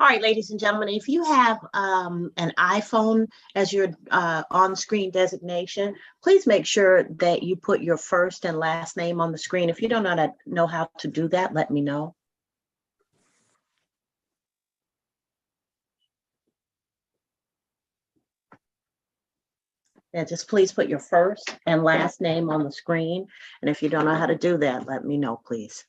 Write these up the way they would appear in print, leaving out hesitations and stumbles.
All right, ladies and gentlemen, if you have an iPhone as your on-screen designation, please make sure that you put your first and last name on the screen. If you don't know how to do that, let me know. And just please put your first and last name on the screen. And if you don't know how to do that, let me know, please.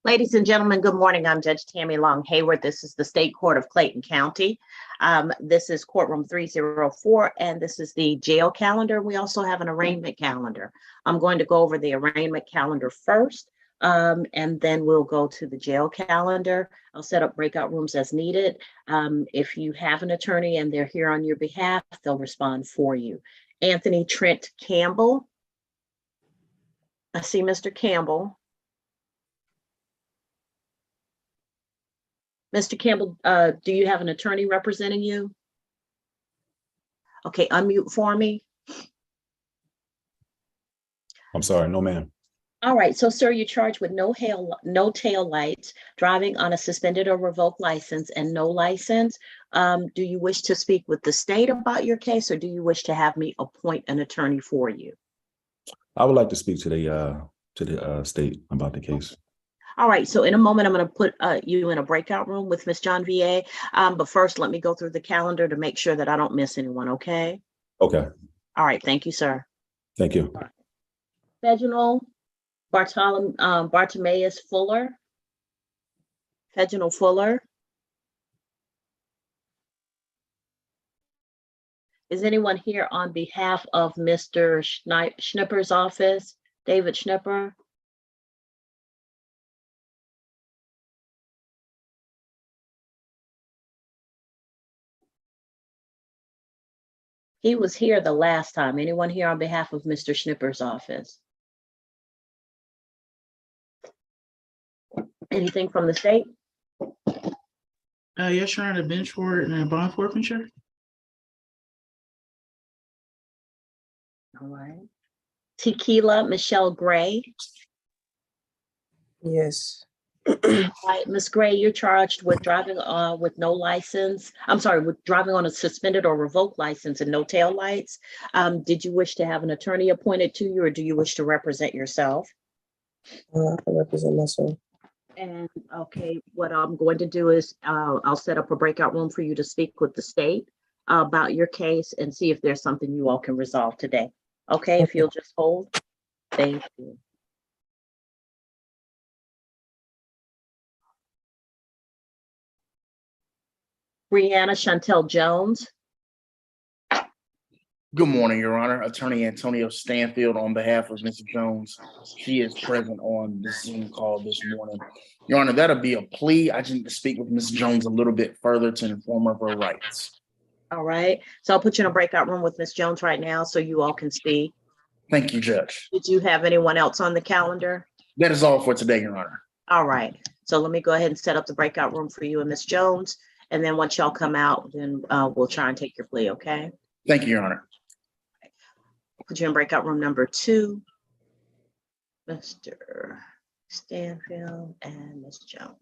Ladies and gentlemen, good morning. I'm Judge Tammy Long Hayward. This is the State Court of Clayton County. This is courtroom 304, and this is the jail calendar. We also have an arraignment calendar. I'm going to go over the arraignment calendar first, and then we'll go to the jail calendar. I'll set up breakout rooms as needed. If you have an attorney and they're here on your behalf, they'll respond for you. Anthony Trent Campbell. I see Mr. Campbell. Mr. Campbell, do you have an attorney representing you? Okay, unmute for me. I'm sorry, no ma'am. All right, so sir, you're charged with no tail lights, driving on a suspended or revoked license, and no license. Do you wish to speak with the state about your case, or do you wish to have me appoint an attorney for you? I would like to speak to the state about the case. All right, so in a moment, I'm going to put you in a breakout room with Ms. John VA. But first, let me go through the calendar to make sure that I don't miss anyone, okay? Okay. All right, thank you, sir. Thank you. Reginald Bartimaeus Fuller. Reginald Fuller. Is anyone here on behalf of Mr. Schnipper's office? David Schnipper? He was here the last time. Anyone here on behalf of Mr. Schnipper's office? Anything from the state? Yes, Your Honor, bench warrant and bond forfeiture. All right. Tequila Michelle Gray. Yes. All right, Ms. Gray, you're charged with driving with no license. I'm sorry, with driving on a suspended or revoked license and no tail lights. Did you wish to have an attorney appointed to you, or do you wish to represent yourself? I represent myself. And okay, what I'm going to do is I'll set up a breakout room for you to speak with the state about your case and see if there's something you all can resolve today. Okay, if you'll just hold. Thank you. Brianna Chantel Jones. Good morning, Your Honor. Attorney Antonio Stanfield on behalf of Mrs. Jones. She is present on this Zoom call this morning. Your Honor, that'll be a plea. I just need to speak with Mrs. Jones a little bit further to inform her of her rights. All right. So I'll put you in a breakout room with Ms. Jones right now so you all can speak. Thank you, Judge. Did you have anyone else on the calendar? That is all for today, Your Honor. All right. So let me go ahead and set up the breakout room for you and Ms. Jones. And then once y'all come out, then we'll try and take your plea, okay? Thank you, Your Honor. Put you in breakout room number 2, Mr. Stanfield and Ms. Jones.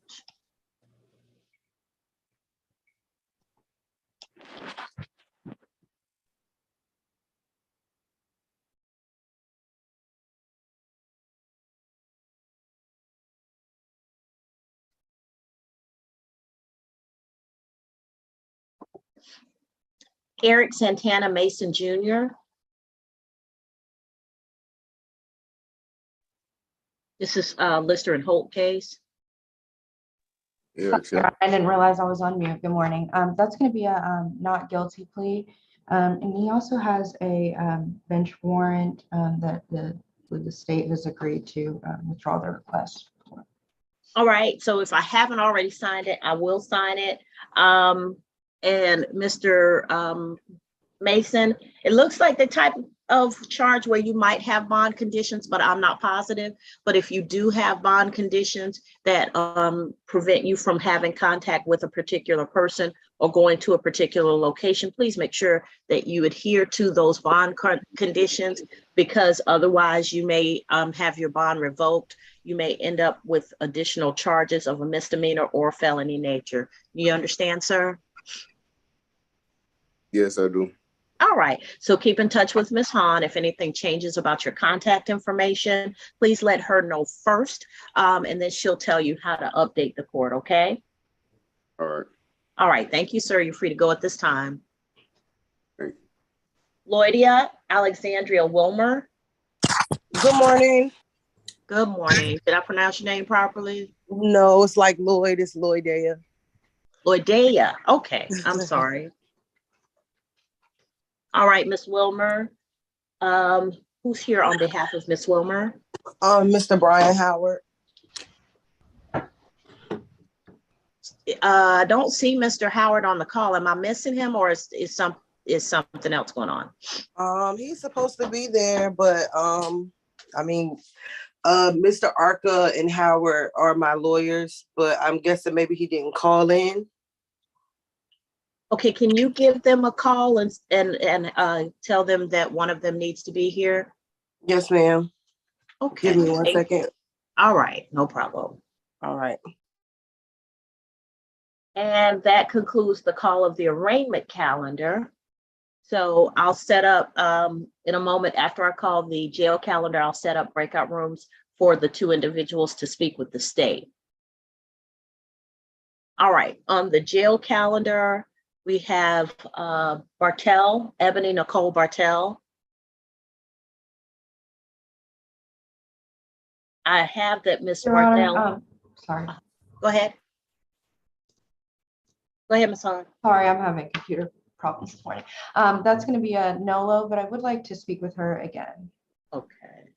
Eric Santana Mason Jr. This is Lister and Holt case. Sorry, I didn't realize I was on mute. Good morning. That's going to be a not guilty plea. And he also has a bench warrant that the state has agreed to withdraw their request. All right, so if I haven't already signed it, I will sign it. And Mr. Mason, it looks like the type of charge where you might have bond conditions, but I'm not positive. But if you do have bond conditions that prevent you from having contact with a particular person or going to a particular location, please make sure that you adhere to those bond conditions, because otherwise you may have your bond revoked. You may end up with additional charges of a misdemeanor or felony nature. You understand, sir? Yes, I do. All right, so keep in touch with Ms. Hahn. If anything changes about your contact information, please let her know first, and then she'll tell you how to update the court, okay? All right. All right, thank you, sir. You're free to go at this time. Thank you. Lloydia Alexandria Wilmer. Good morning. Good morning. Did I pronounce your name properly? No, it's like Lloyd. It's Lloydea. Lloydia. Okay, I'm sorry. All right, Ms. Wilmer. Who's here on behalf of Ms. Wilmer? Mr. Brian Howard. I don't see Mr. Howard on the call. Am I missing him, or is something else going on? He's supposed to be there, but I mean, Mr. Arca and Howard are my lawyers, but I'm guessing maybe he didn't call in. Okay, can you give them a call and tell them that one of them needs to be here? Yes, ma'am. Okay. Give me 1 second. All right, no problem. All right. And that concludes the call of the arraignment calendar. So I'll set up in a moment after I call the jail calendar, I'll set up breakout rooms for the two individuals to speak with the state. All right, on the jail calendar, we have Bartell, Ebony Nicole Bartell. I have that Ms. Your Bartell. Honor, sorry. Go ahead. Go ahead, Ms. Hahn. Sorry, I'm having computer problems this morning. That's going to be a Nolo, but I would like to speak with her again. Okay.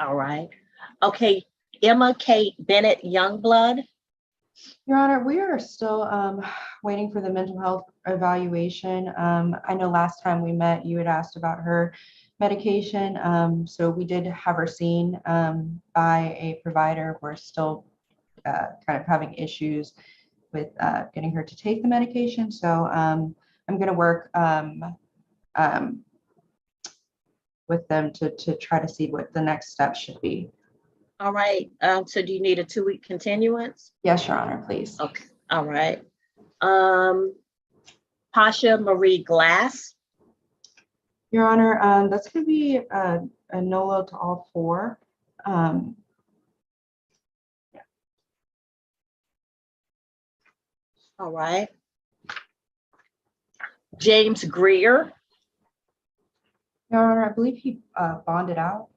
All right. Okay, Emma Kate Bennett Youngblood. Your Honor, we are still waiting for the mental health evaluation. I know last time we met, you had asked about her medication. So we did have her seen by a provider. We're still kind of having issues with getting her to take the medication. So I'm going to work with them to try to see what the next step should be. All right. So do you need a 2-week continuance? Yes, Your Honor, please. Okay. All right. Pasha Marie Glass. Your Honor, that's going to be a NOLO to all four. All right. James Greer. Your Honor, I believe he bonded out.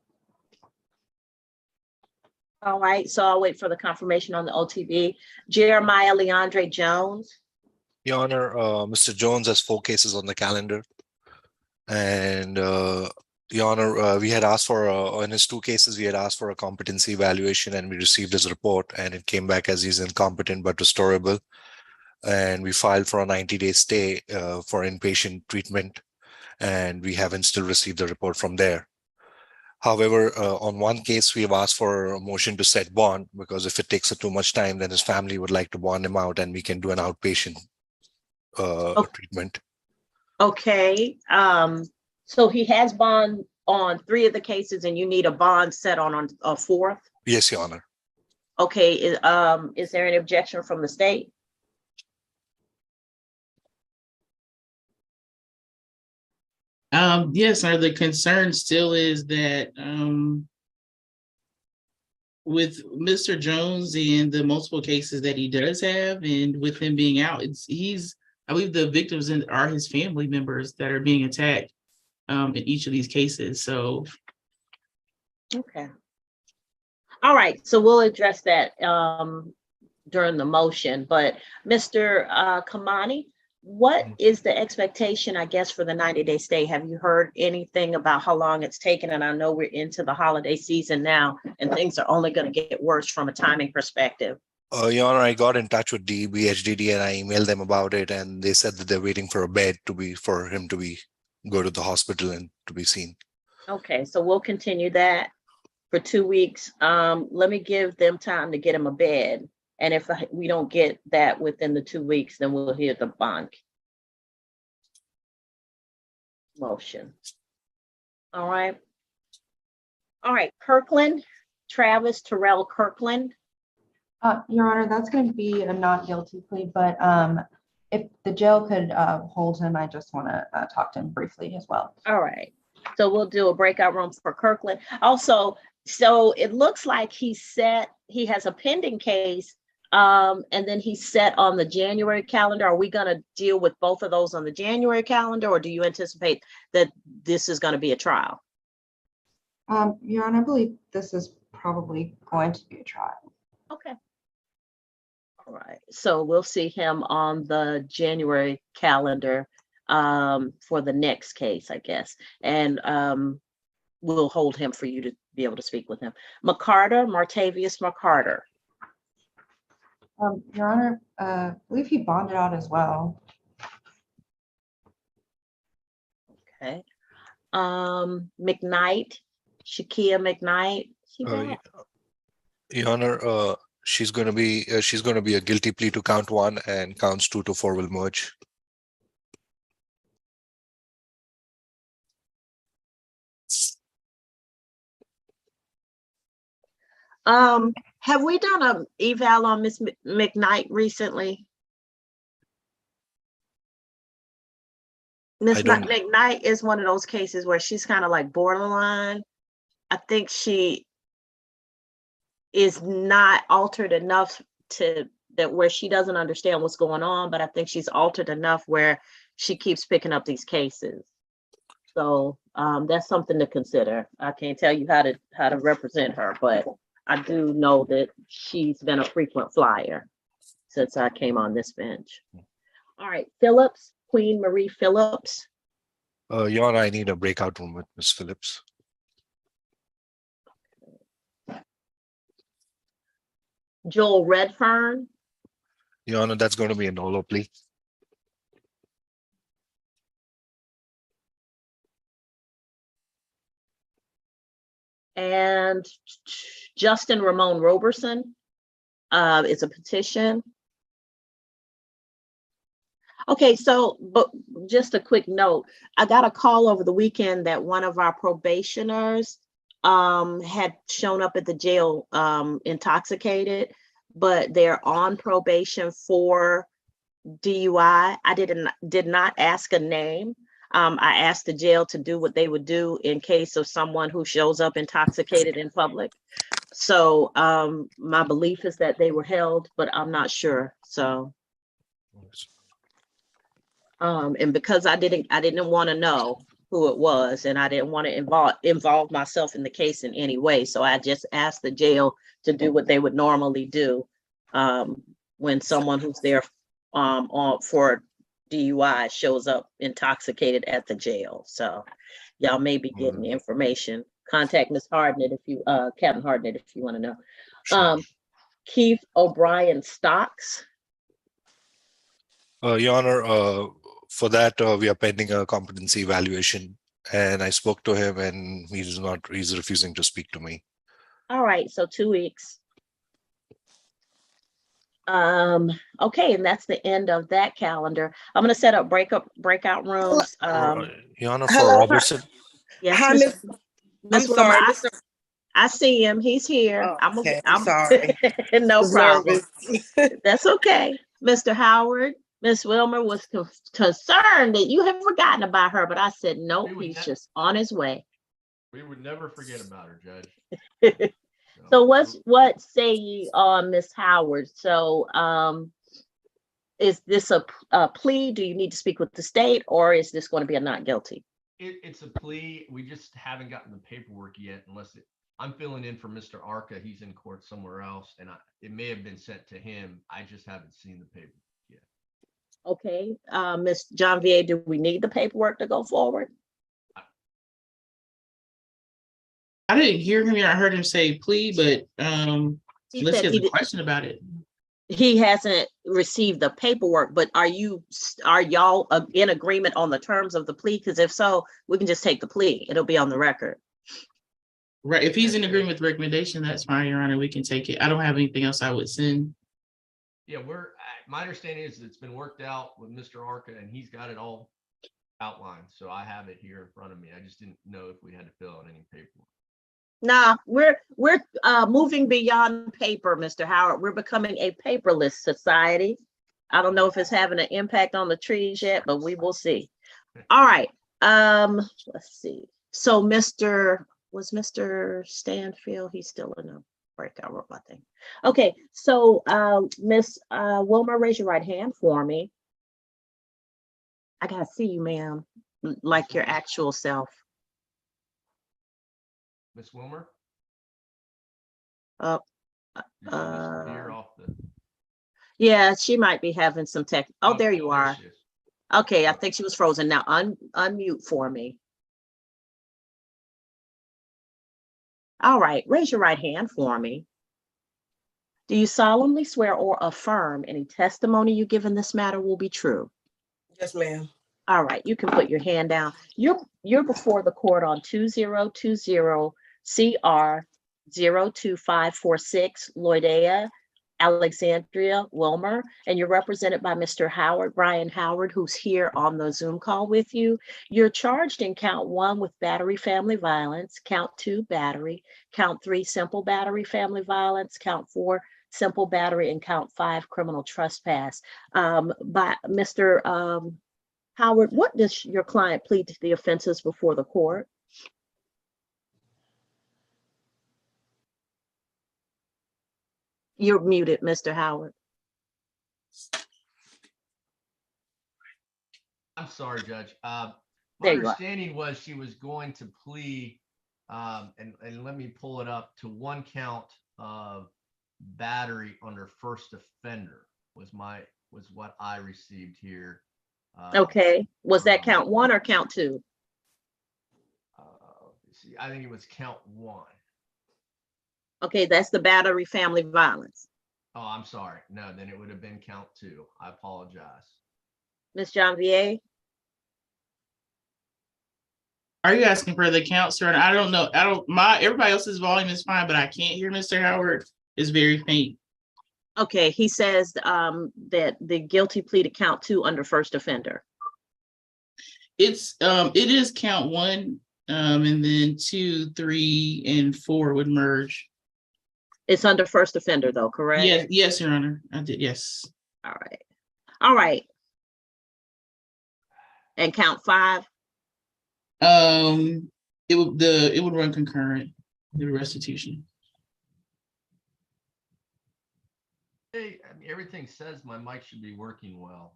All right. So I'll wait for the confirmation on the OTB. Jeremiah Leandre Jones. Your Honor, Mr. Jones has 4 cases on the calendar. And Your Honor, we had asked for, in his 2 cases, we had asked for a competency evaluation and we received his report and it came back as he's incompetent but restorable. And we filed for a 90-day stay for inpatient treatment and we haven't still received the report from there. However, on 1 case, we have asked for a motion to set bond because if it takes too much time, then his family would like to bond him out and we can do an outpatient treatment. Okay. So he has bond on 3 of the cases and you need a bond set on a 4th? Yes, Your Honor. Okay. Is there any objection from the state? Yes, sir. The concern still is that with Mr. Jones and the multiple cases that he does have, and with him being out, he's I believe the victims are his family members that are being attacked in each of these cases. So Okay. All right, so we'll address that during the motion, but Mr. Kamani, what is the expectation, I guess, for the 90-day stay? Have you heard anything about how long it's taken? And I know we're into the holiday season now, and things are only going to get worse from a timing perspective. Your Honor, I got in touch with DEB, HDD, and I emailed them about it, and they said that they're waiting for a bed for him to go to the hospital and to be seen. Okay, so we'll continue that for 2 weeks. Let me give them time to get him a bed. And if we don't get that within the 2 weeks, then we'll hear the bond motion. All right. All right, Kirkland, Travis Terrell Kirkland. Your Honor, that's going to be a not guilty plea, but if the jail could hold him, I just want to talk to him briefly as well. All right. So we'll do a breakout room for Kirkland. Also, so it looks like he has a pending case, and then he's set on the January calendar. Are we going to deal with both of those on the January calendar, or do you anticipate that this is going to be a trial? Your Honor, I believe this is probably going to be a trial. Okay. All right. So we'll see him on the January calendar for the next case, I guess. And we'll hold him for you to be able to speak with him. Martavius McCarter. Your Honor, I believe he bonded out as well. Okay. McKnight, Shakia McKnight. Your Honor, she's going to be a guilty plea to count 1, and counts 2 to 4 will merge. Have we done an eval on Miss McKnight recently? Miss McKnight is one of those cases where she's kind of like borderline. I think she is not altered enough where she doesn't understand what's going on, but I think she's altered enough where she keeps picking up these cases. So that's something to consider. I can't tell you how to represent her, but I do know that she's been a frequent flyer since I came on this bench. All right, Phillips, Queen Marie Phillips. Your Honor, I need a breakout room with Ms. Phillips. Joel Redfern. Your Honor, that's going to be a NOLO plea. And Justin Ramon Roberson. It's a petition. Okay, so, but just a quick note, I got a call over the weekend that one of our probationers had shown up at the jail intoxicated, but they're on probation for DUI. I did not ask a name. I asked the jail to do what they would do in case of someone who shows up intoxicated in public. So my belief is that they were held, but I'm not sure. So, and because I didn't want to know who it was, and I didn't want to involve myself in the case in any way. So I just asked the jail to do what they would normally do when someone who's there for DUI shows up intoxicated at the jail. So y'all may be getting information. Contact Ms. Hardnett if you Captain Hardnett if you want to know. Sure. Keith O'Brien Stocks. Your Honor, for that we are pending a competency evaluation, and I spoke to him, and he's refusing to speak to me. All right, so 2 weeks. Okay, and that's the end of that calendar. I'm going to set up breakout rooms. Your Honor, for hello. Robertson. Yes, Hi, Miss I'm sorry. Wilmer, I see him. He's here. Oh, okay, I'm sorry. No Was problem. nervous. That's okay. Mr. Howard, Miss Wilmer was concerned that you have forgotten about her, but I said, nope, he's just on his way. We would never forget about her, Judge. So what say ye on Miss Howard? So Is this a plea? Do you need to speak with the state, or is this going to be a not guilty? It's a plea. We just haven't gotten the paperwork yet I'm filling in for Mr. Arca. He's in court somewhere else, and it may have been sent to him. I just haven't seen the paperwork yet. Okay, Ms. Janvier, do we need the paperwork to go forward? I didn't hear him. I heard him say plea, but He unless said he has a did- question about it. he hasn't received the paperwork, but are y'all in agreement on the terms of the plea? Because if so, we can just take the plea. It'll be on the record. Right. If he's in Yes, agreement with the recommendation, that's fine, Your Honor. We can take it. I don't have anything else I would send. Yeah, my understanding is it's been worked out with Mr. Arca, and he's got it all outlined. So I have it here in front of me. I just didn't know if we had to fill out any paperwork. Nah, we're moving beyond paper, Mr. Howard. We're becoming a paperless society. I don't know if it's having an impact on the trees yet, but we will see. All right. Let's see. So Mr. Stanfield, he's still in a breakout room, I think. Okay, so Miss Wilmer, raise your right hand for me. I gotta see you, ma'am, like your actual self. Miss Wilmer? Uh, Did she disappear off the? Yeah, she might be having some tech. Oh, there you are. she is. Okay, I think she was frozen. Now unmute for me. All right, raise your right hand for me. Do you solemnly swear or affirm any testimony you give in this matter will be true? Yes, ma'am. All right, you can put your hand down. You're before the court on 2020 CR 02546 Lloydea, Alexandria, Wilmer, and you're represented by Mr. Howard, Brian Howard, who's here on the Zoom call with you. You're charged in count 1 with battery family violence, count 2 battery, count 3 simple battery family violence, count 4 simple battery, and count 5 criminal trespass. By Mr. Howard, what does your client plead to the offenses before the court? You're muted, Mr. Howard. I'm sorry, Judge. My There you are. understanding was she was going to plead, and let me pull it up, to 1 count of battery under first offender was what I received here. Okay, was that count 1 or count 2? Let's see, I think it was count 1. Okay, that's the battery family violence. Oh, I'm sorry. No, then it would have been count 2. I apologize. Ms. Janvier? Are you asking for the count, sir? And I don't know. Everybody else's volume is fine, but I can't hear Mr. Howard. It's very faint. Okay, he says that the guilty plea to count 2 under first offender. It is count 1, and then 2, 3, and 4 would merge. It's under first offender though, correct? Yes, Your Honor. I did, yes. All right. And count 5? It would run concurrent, the restitution. Hey, I mean, everything says my mic should be working well.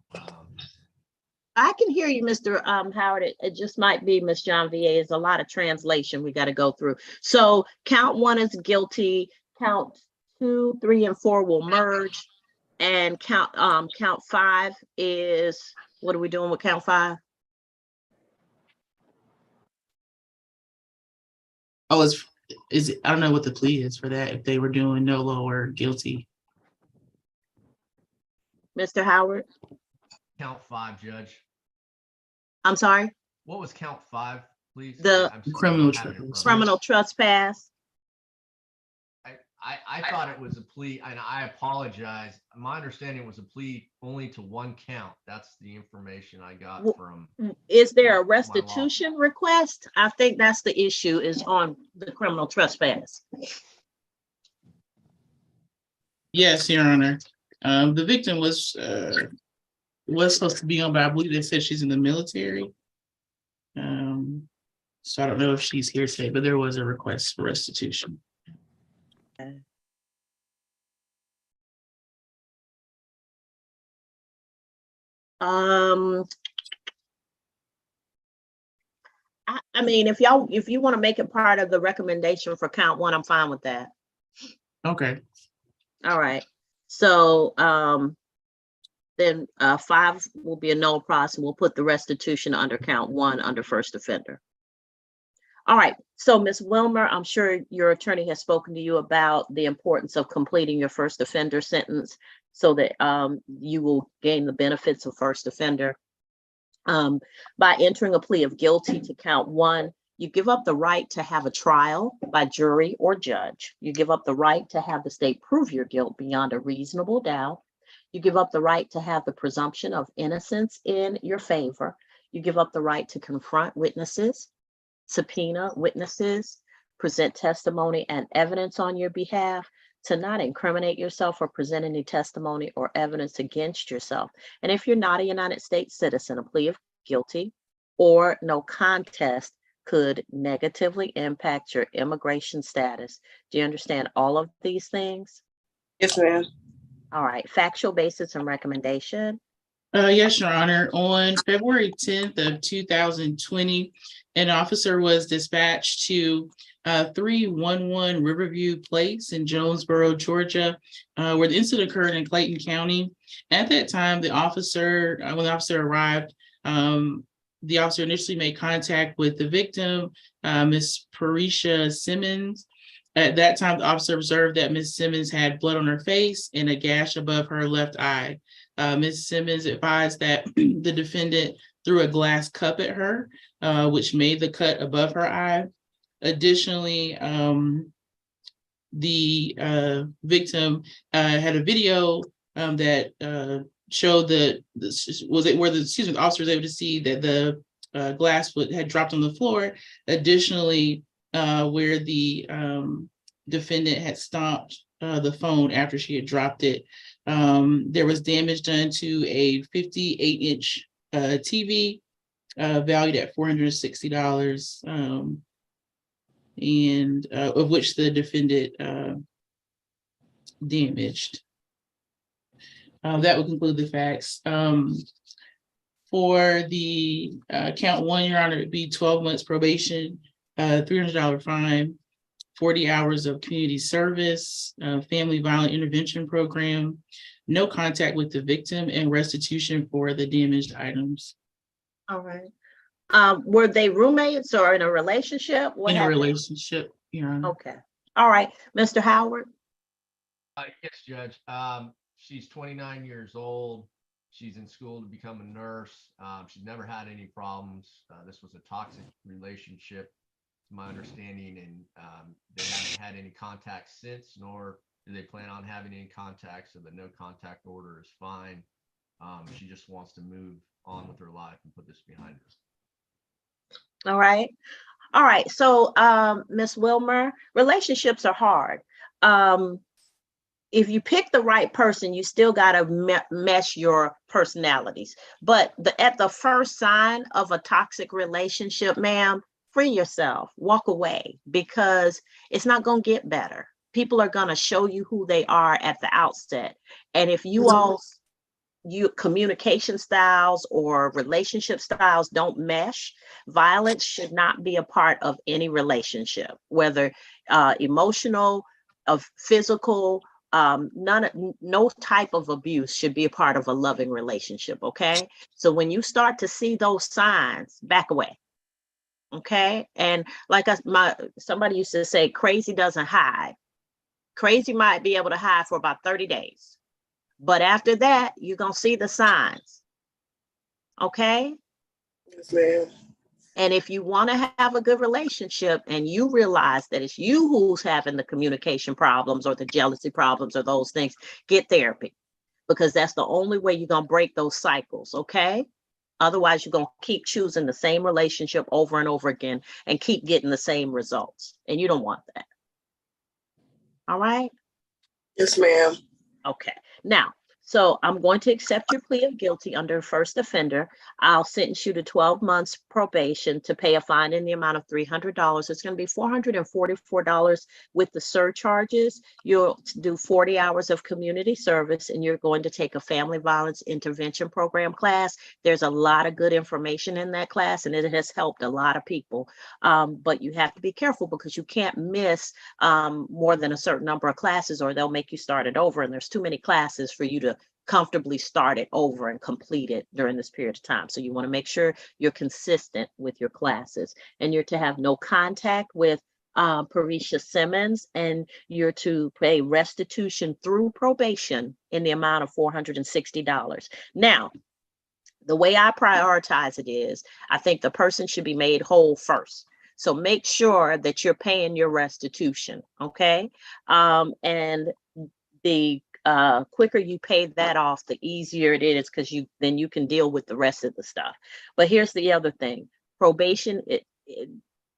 I can hear you, Mr. Howard. It just might be Ms. Janvier. There's a lot of translation we got to go through. So count 1 is guilty. Count 2, 3, and 4 will merge. And count 5 is, what are we doing with count 5? Oh, is it? I don't know what the plea is for that. If they were doing no lower guilty. Mr. Howard? Count 5, Judge. I'm sorry? What was count 5, please? The I'm sorry, criminal I have it in front of me. criminal trespass. I thought it was a plea, and I apologize. My understanding was a plea only to 1 count. That's the information I got from. Is there a my law. restitution request? I think that's the issue, is on the criminal trespass. Yes, Your Honor. The victim was supposed to be on, but I believe they said she's in the military. So I don't know if she's here today, but there was a request for restitution. I mean, if you want to make it part of the recommendation for count one, I'm fine with that. Okay. All right. So, then 5 will be a null process. We'll put the restitution under count one under first offender. All right. So, Ms. Wilmer, I'm sure your attorney has spoken to you about the importance of completing your first offender sentence so that you will gain the benefits of first offender. By entering a plea of guilty to count one, you give up the right to have a trial by jury or judge. You give up the right to have the state prove your guilt beyond a reasonable doubt. You give up the right to have the presumption of innocence in your favor. You give up the right to confront witnesses, subpoena witnesses, present testimony and evidence on your behalf, to not incriminate yourself or present any testimony or evidence against yourself. And if you're not a United States citizen, a plea of guilty or no contest could negatively impact your immigration status. Do you understand all of these things? Yes, ma'am. All right, factual basis and recommendation. Yes, Your Honor. On February 10th of 2020, an officer was dispatched to 311 Riverview Place in Jonesboro, Georgia, where the incident occurred in Clayton County. At that time, the officer, when the officer arrived, the officer initially made contact with the victim, Miss Parisha Simmons. At that time, the officer observed that Miss Simmons had blood on her face and a gash above her left eye. Ms. Simmons advised that the defendant threw a glass cup at her, which made the cut above her eye. Additionally, the victim had a video that showed the officer was able to see that the glass had dropped on the floor. Additionally, where the defendant had stomped the phone after she had dropped it. There was damage done to a 58-inch TV valued at $460, and of which the defendant damaged. That would conclude the facts. For the count one, Your Honor, it'd be 12 months probation, $300 fine, 40 hours of community service, family violent intervention program, no contact with the victim, and restitution for the damaged items. All right. Were they roommates or in a relationship? What In a happened? relationship, Your Honor. Okay. All right. Mr. Howard? Yes, Judge. She's 29 years old. She's in school to become a nurse. She's never had any problems. This was a toxic relationship, to my understanding, and they haven't had any contact since, nor do they plan on having any contact, so the no contact order is fine. She just wants to move on with her life and put this behind her. All right. All right. So, Ms. Wilmer, relationships are hard. If you pick the right person, you still got to mesh your personalities. But at the first sign of a toxic relationship, ma'am, free yourself, walk away, because it's not going to get better. People are going to show you who they are at the outset. And if you communication styles or relationship styles don't mesh, violence should not be a part of any relationship, whether emotional, of physical, no type of abuse should be a part of a loving relationship. Okay. So when you start to see those signs, back away. Okay. And like somebody used to say, crazy doesn't hide. Crazy might be able to hide for about 30 days. But after that, you're going to see the signs. Okay. Yes, ma'am. And if you want to have a good relationship and you realize that it's you who's having the communication problems or the jealousy problems or those things, get therapy, because that's the only way you're going to break those cycles. Okay. Otherwise, you're going to keep choosing the same relationship over and over again and keep getting the same results. And you don't want that. All right. Yes, ma'am. Okay. Now, So I'm going to accept your plea of guilty under first offender. I'll sentence you to 12 months probation to pay a fine in the amount of $300. It's going to be $444 with the surcharges. You'll do 40 hours of community service, and you're going to take a family violence intervention program class. There's a lot of good information in that class, and it has helped a lot of people. But you have to be careful because you can't miss more than a certain number of classes, or they'll make you start it over. And there's too many classes for you to comfortably start it over and complete it during this period of time. So you want to make sure you're consistent with your classes, and you're to have no contact with Parisha Simmons, and you're to pay restitution through probation in the amount of $460. Now, the way I prioritize it is, I think the person should be made whole first. So make sure that you're paying your restitution, okay? And the quicker you pay that off, the easier it is, because then you can deal with the rest of the stuff. But here's the other thing: probation,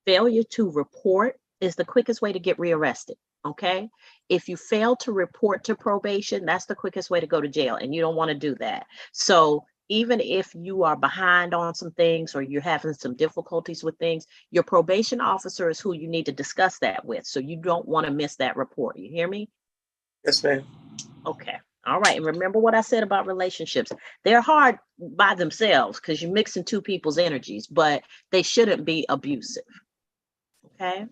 failure to report is the quickest way to get rearrested. Okay, if you fail to report to probation, that's the quickest way to go to jail, and you don't want to do that. So even if you are behind on some things or you're having some difficulties with things, your probation officer is who you need to discuss that with. So you don't want to miss that report. You hear me? Yes, ma'am. Okay. All right. And remember what I said about relationships. They're hard by themselves because you're mixing two people's energies, but they shouldn't be abusive. Okay.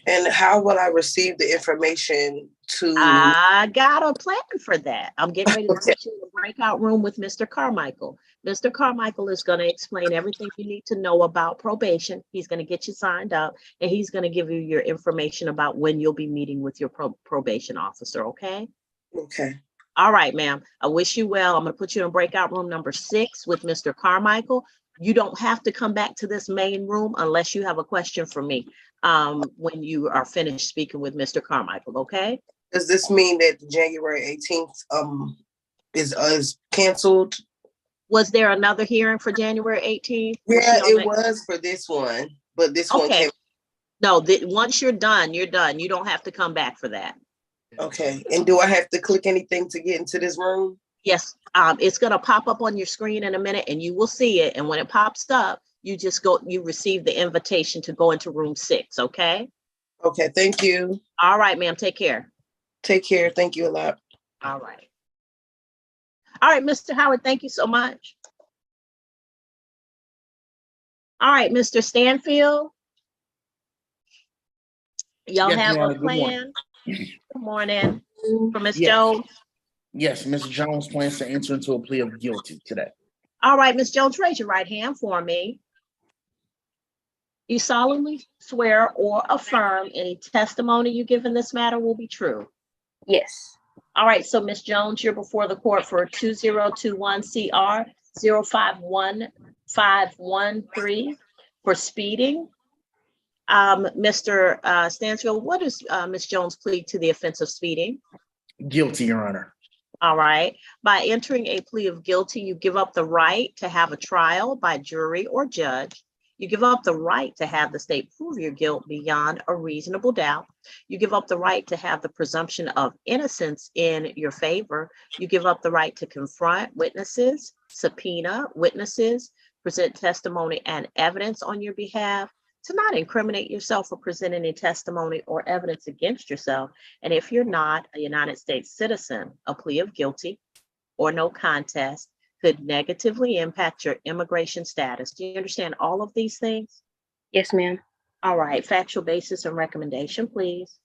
And how will I receive the information to? I got a plan for that. I'm getting ready to put you in the breakout room with Mr. Carmichael. Mr. Carmichael is going to explain everything you need to know about probation. He's going to get you signed up, and he's going to give you your information about when you'll be meeting with your probation officer. Okay. Okay. All right, ma'am. I wish you well. I'm going to put you in breakout room number 6 with Mr. Carmichael. You don't have to come back to this main room unless you have a question for me when you are finished speaking with Mr. Carmichael, okay? Does this mean that January 18th is canceled? Was there another hearing for January 18th? Yeah, it was for this one, but this one came. No, once you're done, you're done. You don't have to come back for that. Okay. And do I have to click anything to get into this room? Yes, it's going to pop up on your screen in a minute, and you will see it. And when it pops up, you just go, you receive the invitation to go into room 6, okay? Okay, thank you. All right, ma'am, take care. Take care. Thank you a lot. All right. All right, Mr. Howard, thank you so much. All right, Mr. Stanfield. Y'all Yes, have Your Honor, a good morning. plan? Good morning. For Ms. Yes. Jones. Yes, Ms. Jones plans to enter into a plea of guilty today. All right, Ms. Jones, raise your right hand for me. You solemnly swear or affirm any testimony you give in this matter will be true? Yes. All right, so Ms. Jones, you're before the court for 2021 CR 051513 for speeding. Mr. Stansfield, what does Ms. Jones plead to the offense of speeding? Guilty, Your Honor. All right. By entering a plea of guilty, you give up the right to have a trial by jury or judge. You give up the right to have the state prove your guilt beyond a reasonable doubt. You give up the right to have the presumption of innocence in your favor. You give up the right to confront witnesses, subpoena witnesses, present testimony and evidence on your behalf, to not incriminate yourself or present any testimony or evidence against yourself. And if you're not a United States citizen, a plea of guilty or no contest could negatively impact your immigration status. Do you understand all of these things? Yes, ma'am. All right, factual basis and recommendation, please.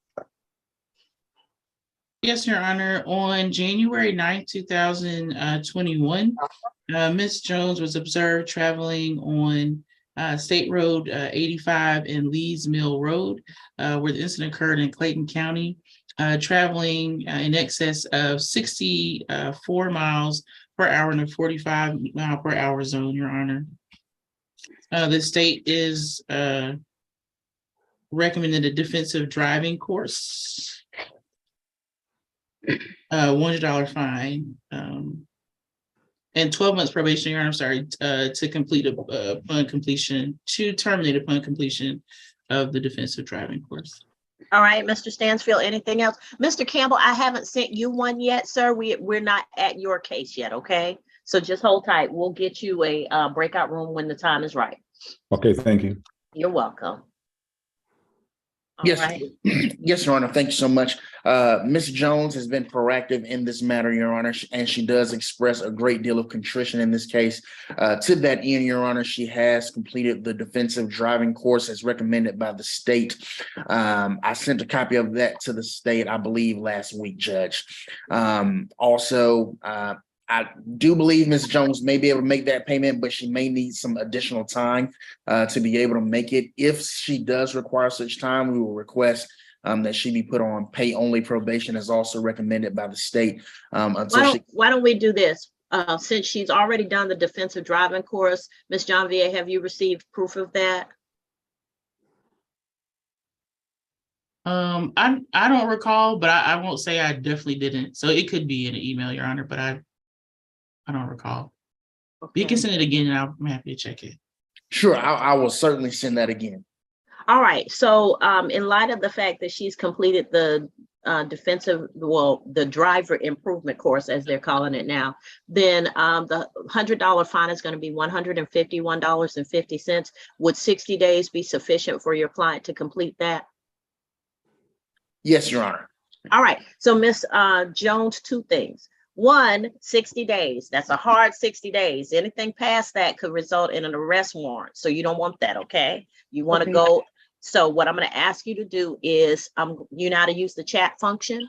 Yes, Your Honor. On January 9th, 2021, Ms. Jones was observed traveling on State Road 85 and Lees Mill Road, where the incident occurred in Clayton County, traveling in excess of 64 miles per hour in a 45 mile per hour zone, Your Honor. The state is recommended a defensive driving course, $100 fine, and 12 months probation, Your Honor, I'm sorry, to complete upon completion, to terminate upon completion of the defensive driving course. All right, Mr. Stansfield, anything else? Mr. Campbell, I haven't sent you one yet, sir. We're not at your case yet, okay? So just hold tight. We'll get you a breakout room when the time is right. Okay, thank you. You're welcome. All Yes, right. yes, Your Honor. Thank you so much. Ms. Jones has been proactive in this matter, Your Honor, and she does express a great deal of contrition in this case. To that end, Your Honor, she has completed the defensive driving course as recommended by the state. I sent a copy of that to the state, I believe, last week, Judge. Also, I do believe Ms. Jones may be able to make that payment, but she may need some additional time to be able to make it. If she does require such time, we will request that she be put on pay-only probation, as also recommended by the state. Why don't we do this? Since she's already done the defensive driving course, Ms. Janvier, have you received proof of that? I don't recall, but I won't say I definitely didn't. So it could be in an email, Your Honor, but I don't recall. Okay. You can send it again, and I'm happy to check it. Sure, I will certainly send that again. All right. So in light of the fact that she's completed the the driver improvement course, as they're calling it now, then the $100 fine is going to be $151.50. Would 60 days be sufficient for your client to complete that? Yes, Your Honor. All right. So Ms. Jones, two things. One, 60 days. That's a hard 60 days. Anything past that could result in an arrest warrant. So you don't want that, okay? You want to go. So what I'm going to ask you to do is, you know how to use the chat function?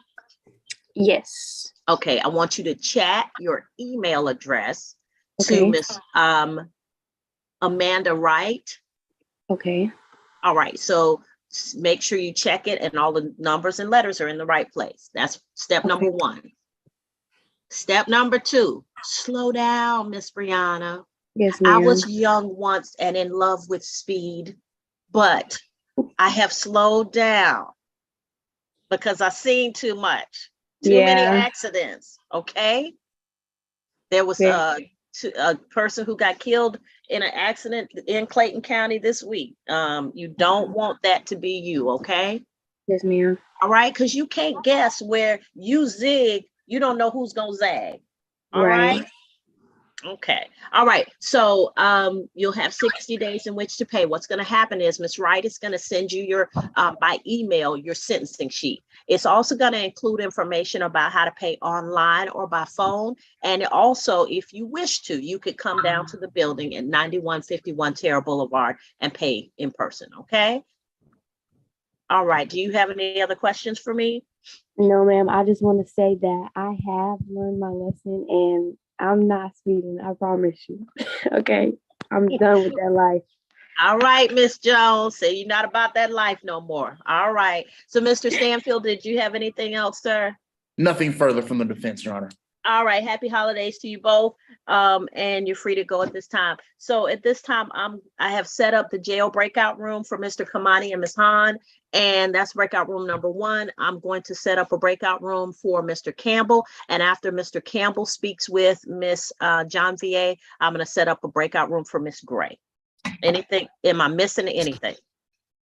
Yes. Okay. I want you to chat your email address to Miss Amanda Wright. Okay. All right. So make sure you check it and all the numbers and letters are in the right place. That's step number one. Step number two, slow down, Miss Brianna. Yes, ma'am. I was young once and in love with speed, but I have slowed down because I've seen too much, too many accidents. Okay. There was a person who got killed in an accident in Clayton County this week. You don't want that to be you. Okay. Yes, ma'am. All right. Because you can't guess where you zig. You don't know who's going to zag. All right. Okay. All right. So you'll have 60 days in which to pay. What's going to happen is Ms. Wright is going to send you your by email your sentencing sheet. It's also going to include information about how to pay online or by phone. And also, if you wish to, you could come down to the building at 9151 Terra Boulevard and pay in person. Okay. All right. Do you have any other questions for me? No, ma'am. I just want to say that I have learned my lesson and I'm not speeding. I promise you. Okay. I'm done with that life. All right, Miss Jones. Say you're not about that life no more. All right. So, Mr. Stanfield, did you have anything else, sir? Nothing further from the defense, Your Honor. All right. Happy holidays to you both. And you're free to go at this time. So at this time, I have set up the jail breakout room for Mr. Kamani and Ms. Hahn. And that's breakout room number one. I'm going to set up a breakout room for Mr. Campbell. And after Mr. Campbell speaks with Ms. Janvier, I'm going to set up a breakout room for Ms. Gray. Anything? Am I missing anything?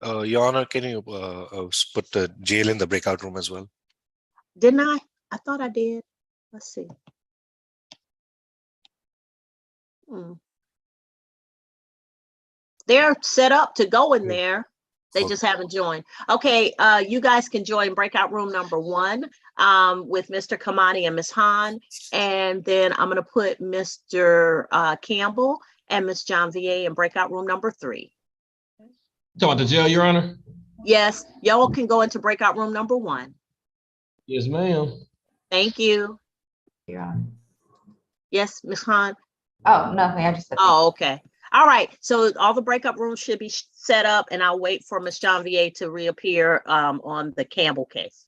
Your Honor, can you put the jail in the breakout room as well? Didn't I? I thought I did. Let's see. They're set up to go in there. They just haven't joined. Okay, you guys can join breakout room number one with Mr. Kamani and Ms. Hahn. And then I'm going to put Mr. Campbell and Ms. Janvier in breakout room number three. Talking about the jail, Your Honor? Yes, y'all can go into breakout room number one. Yes, ma'am. Thank you. Yeah. Yes, Ms. Hahn. Oh, nothing. I just said. Oh, okay. All right. So all the breakup rooms should be set up, and I'll wait for Ms. Janvier to reappear on the Campbell case.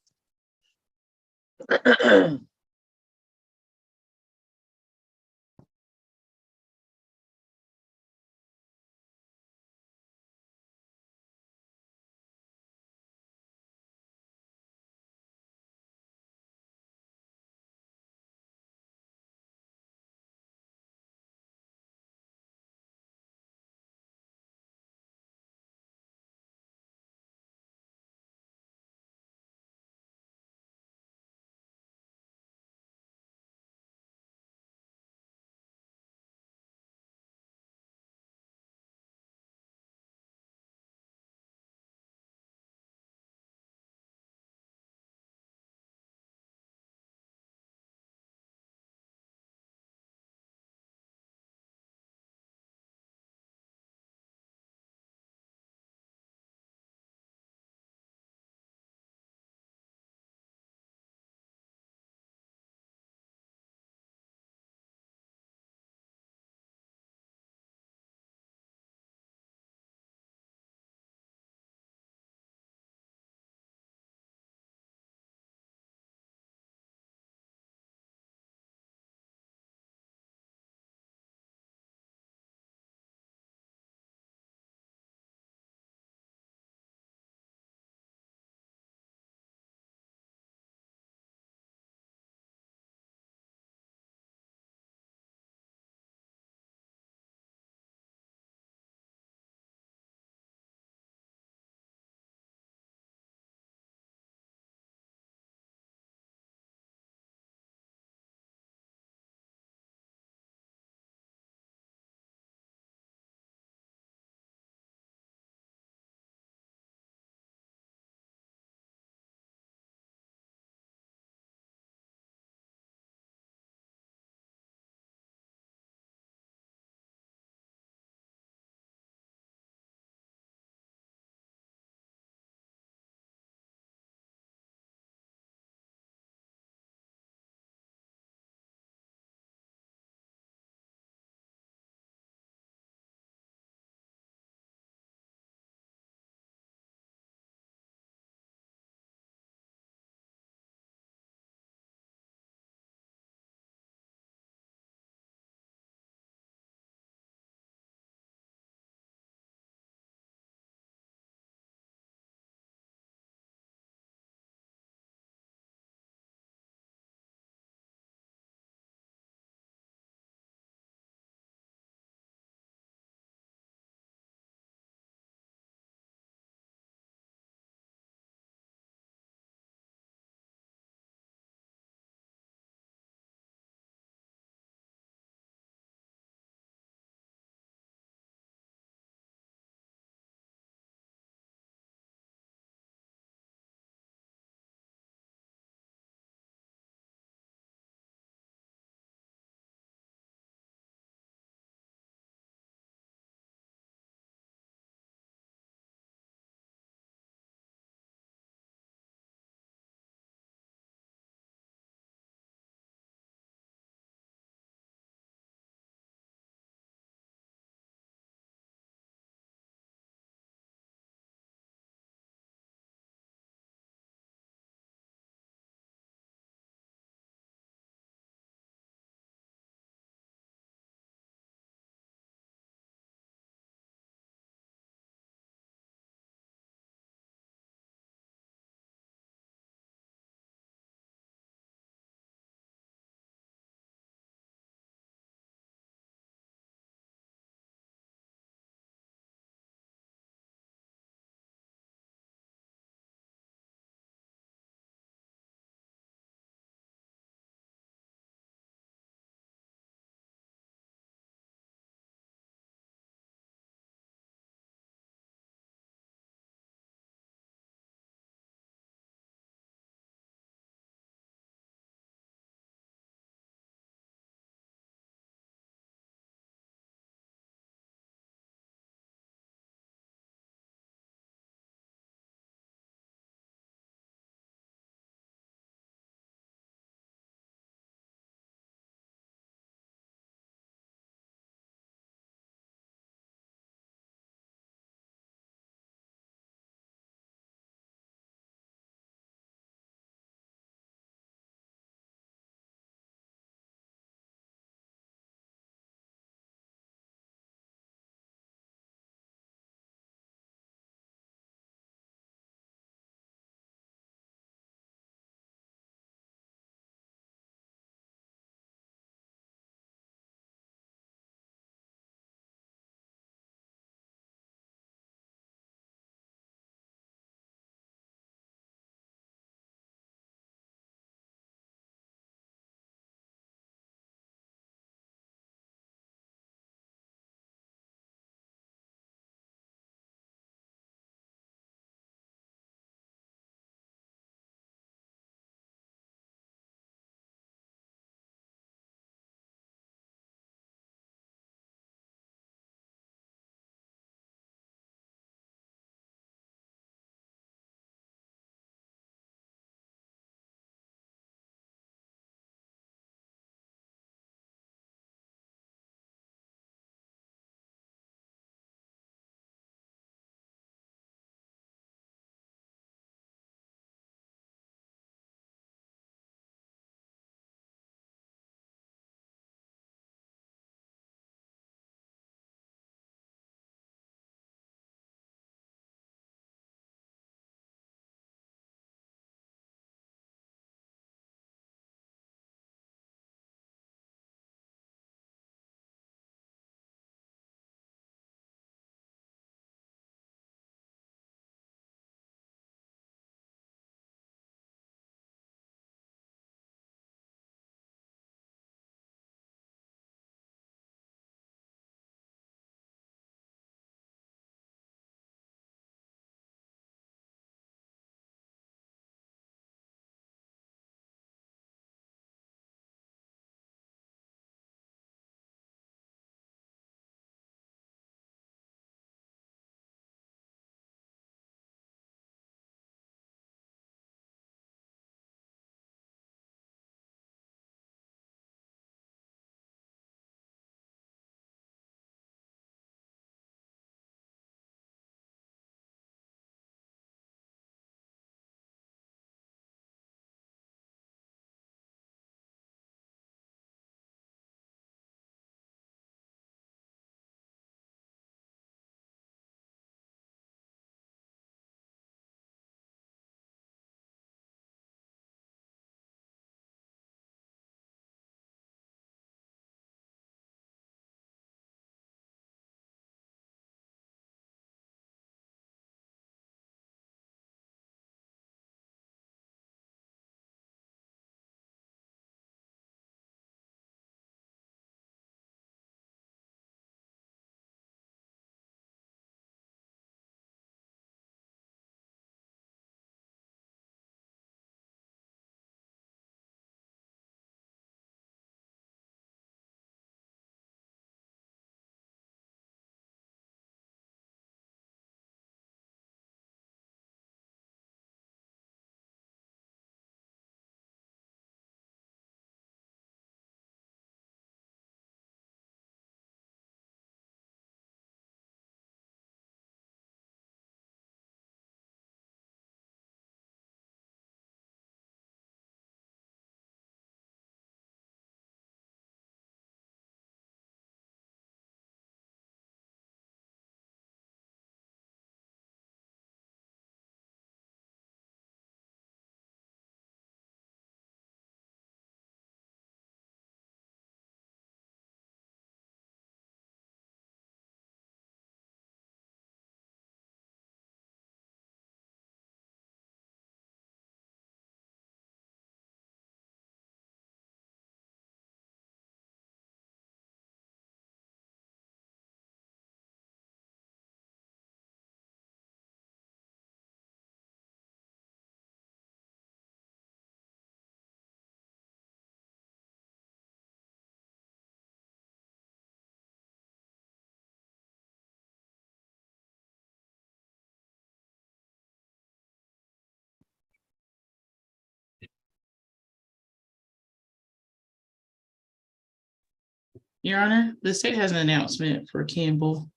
Your Honor, the state has an announcement for Campbell.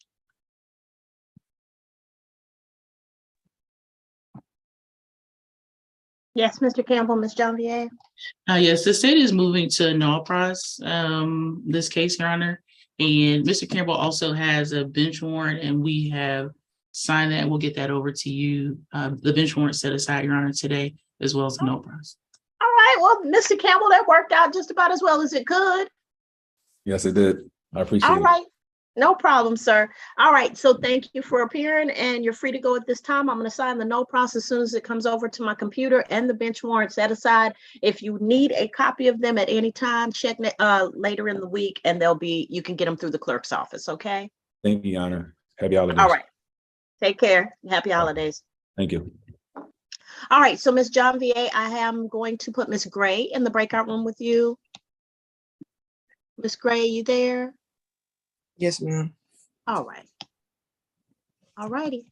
Yes, Mr. Campbell, Ms. Janvier. Yes, the state is moving to null pros, this case, Your Honor. And Mr. Campbell also has a bench warrant and we have signed that. We'll get that over to you. The bench warrant set aside, Your Honor, today, as well as the null pros. All right, well, Mr. Campbell, that worked out just about as well as it could. Yes, it did. I appreciate All it. right, no problem, sir. All right, so thank you for appearing and you're free to go at this time. I'm going to sign the no process as soon as it comes over to my computer and the bench warrant set aside. If you need a copy of them at any time, check later in the week and you can get them through the clerk's office, okay? Thank you, Your Honor. Happy holidays. All right, take care. Happy holidays. Thank you. All right, so Ms. John VA, I am going to put Ms. Gray in the breakout room with you. Ms. Gray, you there? Yes, ma'am. All right. All righty.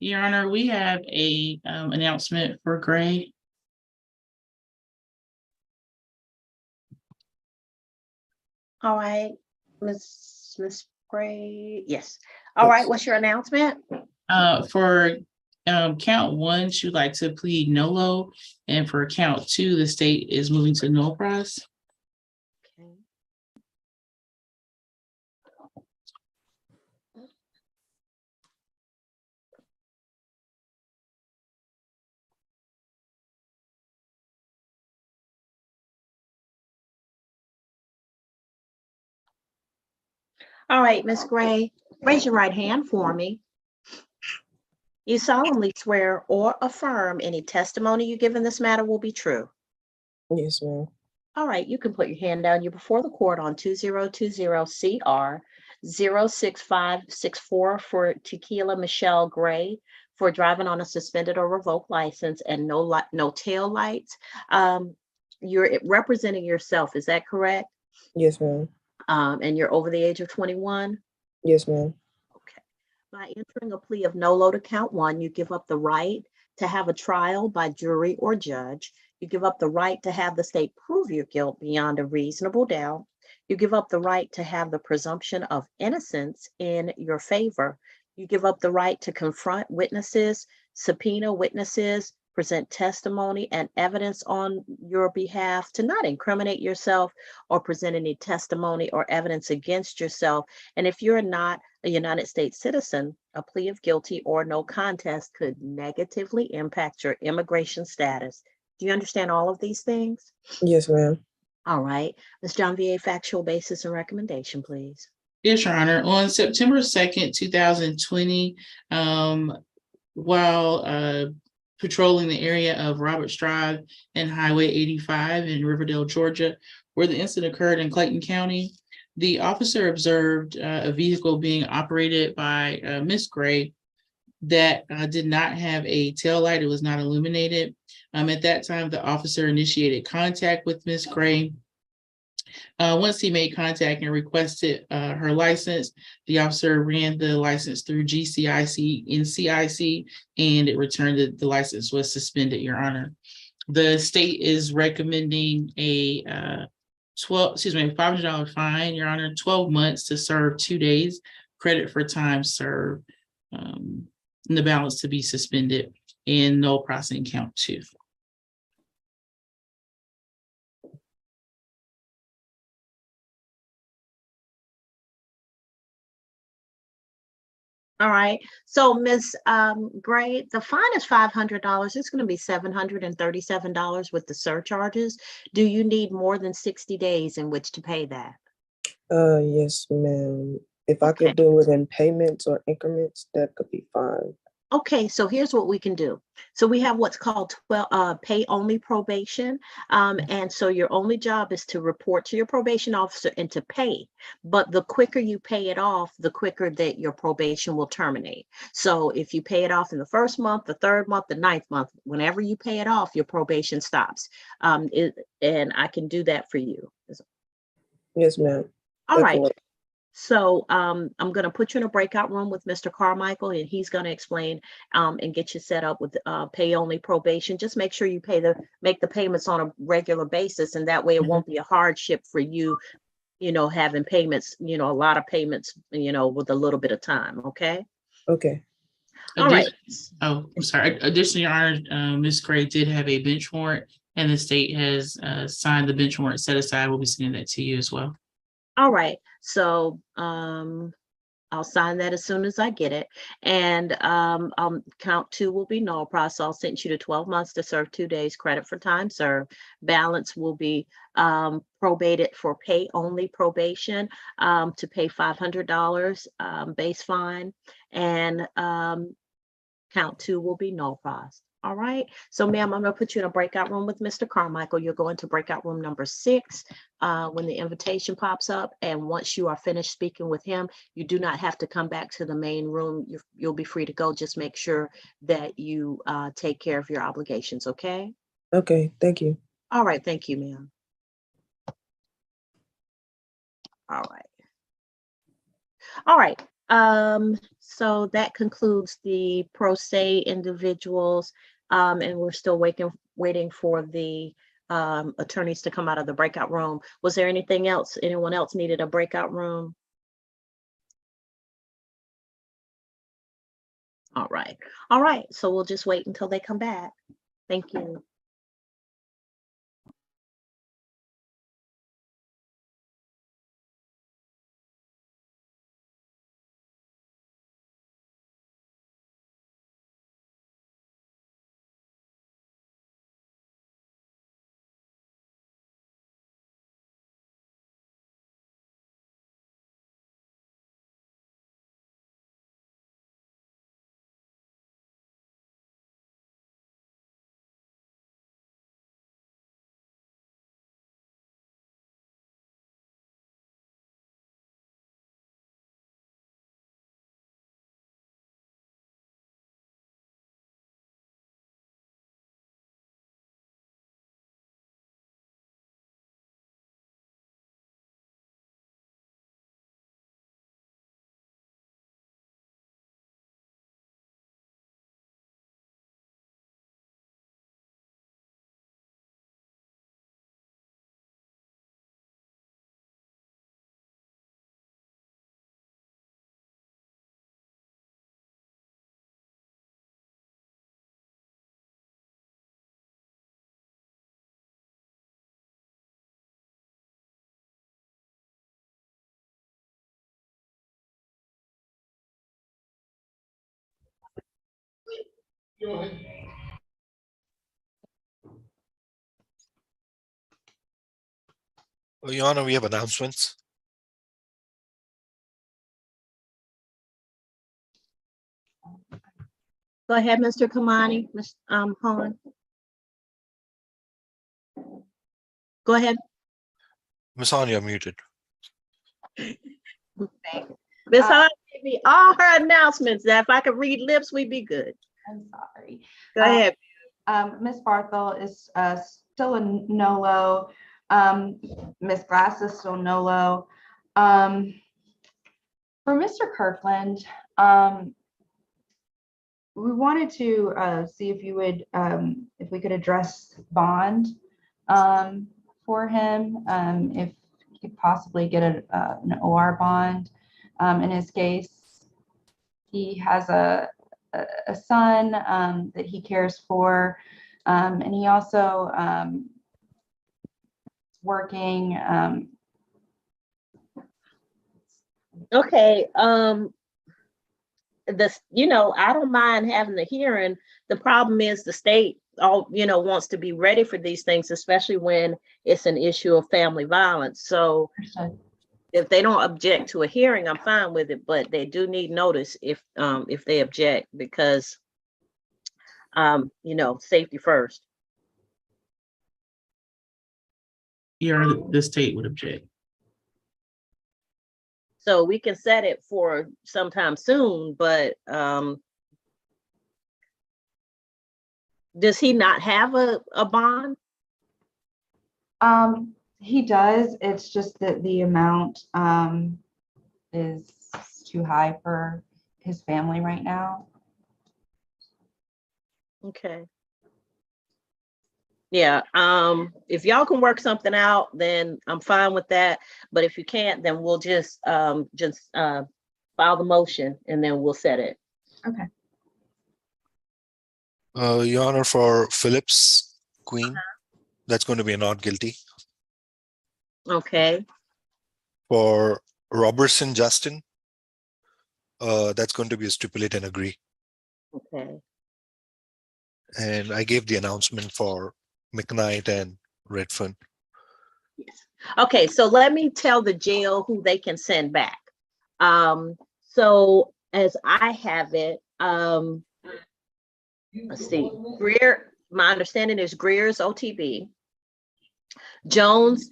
Your Honor, we have a announcement for Gray. All right, Miss Gray, yes. All right, what's your announcement? For count one, she'd like to plead nolo, and for count two, the state is moving to null pros. Okay. All right, Miss Gray, raise your right hand for me. You solemnly swear or affirm any testimony you give in this matter will be true. Yes, ma'am. All right, you can put your hand down. You're before the court on 2020 CR 06564 for Tequila Michelle Gray for driving on a suspended or revoked license and no tail lights. You're representing yourself, is that correct? Yes, ma'am. And you're over the age of 21? Yes, ma'am. Okay. By entering a plea of nolo to count one, you give up the right to have a trial by jury or judge. You give up the right to have the state prove your guilt beyond a reasonable doubt. You give up the right to have the presumption of innocence in your favor. You give up the right to confront witnesses, subpoena witnesses, present testimony and evidence on your behalf, to not incriminate yourself or present any testimony or evidence against yourself. And if you're not a United States citizen, a plea of guilty or no contest could negatively impact your immigration status. Do you understand all of these things? Yes, ma'am. All right. Ms. John VA, factual basis and recommendation, please. Yes, Your Honor. On September 2nd, 2020, while patrolling the area of Roberts Drive and Highway 85 in Riverdale, Georgia, where the incident occurred in Clayton County, the officer observed a vehicle being operated by Miss Gray that did not have a tail light. It was not illuminated. At that time, the officer initiated contact with Miss Gray. Once he made contact and requested her license, the officer ran the license through GCIC, NCIC, and it returned that the license was suspended, Your Honor. The state is recommending a $500 fine, Your Honor, 12 months to serve 2 days, credit for time served, and the balance to be suspended, and no processing count two. All right. So, Ms. Gray, the fine is $500. It's going to be $737 with the surcharges. Do you need more than 60 days in which to pay that? Yes, ma'am. If I could do it in payments or increments, that could be fine. Okay, so here's what we can do. So we have what's called pay only probation. And so your only job is to report to your probation officer and to pay. But the quicker you pay it off, the quicker that your probation will terminate. So if you pay it off in the first month, the third month, the ninth month, whenever you pay it off, your probation stops. And I can do that for you. Yes, ma'am. All right. So I'm going to put you in a breakout room with Mr. Carmichael, and he's going to explain and get you set up with pay only probation. Just make sure you make the payments on a regular basis, and that way it won't be a hardship for you, having payments, a lot of payments, with a little bit of time. Okay. Okay. All right. Oh, I'm sorry. Additionally, Your Honor, Ms. Gray did have a bench warrant, and the state has signed the bench warrant set aside. We'll be sending that to you as well. All right. So I'll sign that as soon as I get it. And count two will be null process. I'll send you to 12 months to serve 2 days, credit for time served. Balance will be probated for pay only probation to pay $500 base fine. And count two will be null process. All right. So, ma'am, I'm going to put you in a breakout room with Mr. Carmichael. You'll go into breakout room number 6 when the invitation pops up. And once you are finished speaking with him, you do not have to come back to the main room. You'll be free to go. Just make sure that you take care of your obligations. Okay. Okay. Thank you. All right. Thank you, ma'am. All right. All right. So that concludes the pro se individuals. And we're still waiting for the attorneys to come out of the breakout room. Was there anything else? Anyone else needed a breakout room? All right. All right. So we'll just wait until they come back. Thank you. Your Honor, we have announcements. Go ahead, Mr. Kamani, Ms. Hahn. Go ahead. Ms. Hahn, you're muted. Ms. Hahn gave me all her announcements. That if I could read lips, we'd be good. I'm sorry. Go ahead. Ms. Barthel is still a NOLO. Ms. Glass is still NOLO. For Mr. Kirkland, we wanted to see if you would, if we could address bond for him, if you could possibly get an OR bond. In his case, he has a son that he cares for, and he also working. Okay. This, I don't mind having the hearing. The problem is the state wants to be ready for these things, especially when it's an issue of family violence. So if they don't object to a hearing, I'm fine with it, but they do need notice if they object, because safety first. The state would object. So we can set it for sometime soon, but does he not have a bond? He does. It's just that the amount is too high for his family right now. Okay. Yeah, if y'all can work something out, then I'm fine with that. But if you can't, then we'll just file the motion and then we'll set it. Okay. Your Honor, for Phillips Queen, that's going to be a not guilty. Okay. For Robertson Justin, that's going to be a stipulate and agree. Okay. And I gave the announcement for McKnight and Redfern. Yes. Okay, so let me tell the jail who they can send back. So as I have it, let's see, Greer, my understanding is Greer's OTB. Jones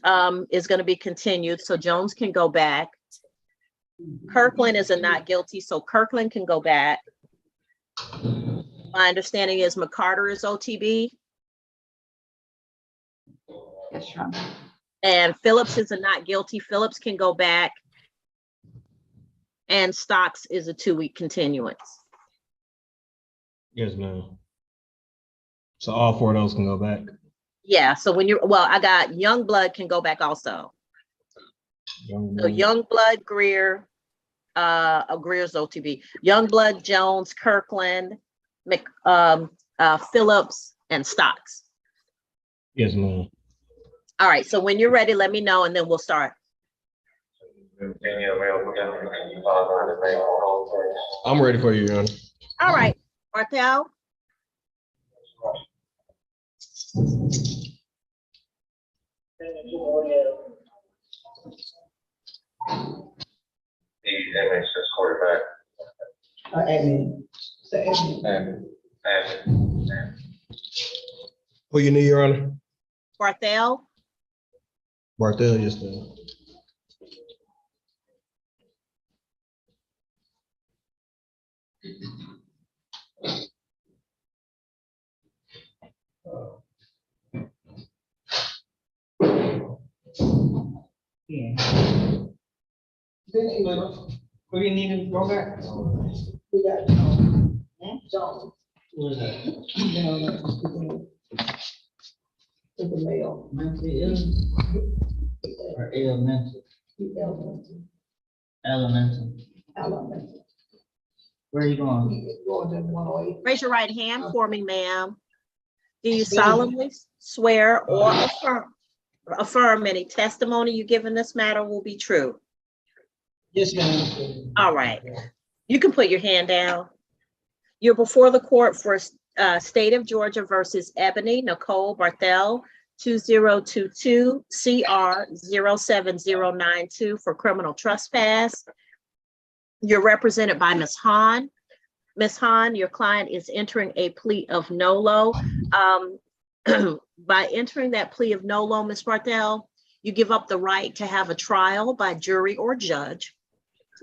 is going to be continued, so Jones can go back. Kirkland is a not guilty, so Kirkland can go back. My understanding is McCarter is OTB. Yes, Your Honor. And Phillips is a not guilty. Phillips can go back. and Stocks is a 2-week continuance. Yes, ma'am. So all 4 of those can go back. Yeah, so I got Youngblood can go back also. So Youngblood, Greer, Greer's OTB, Youngblood, Jones, Kirkland, Phillips, and Stocks. Yes, ma'am. All right, so when you're ready, let me know and then we'll start. I'm ready for you, Your Honor. All right, Barthel. Who you need, Your Honor? Barthel. Barthel, yes, ma'am. Who you need to go back? We got Jones. Who is that? The mail. Or elemental? Elemental. Where are you going? Going to 108. Raise your right hand for me, ma'am. Do you solemnly swear or affirm any testimony you give in this matter will be true? Yes, ma'am. All right. You can put your hand down. You're before the court for State of Georgia versus Ebony Nicole Barthel, 2022 CR 07092 for criminal trespass. You're represented by Ms. Hahn. Ms. Hahn, your client is entering a plea of nolo. By entering that plea of nolo, Ms. Barthel, you give up the right to have a trial by jury or judge.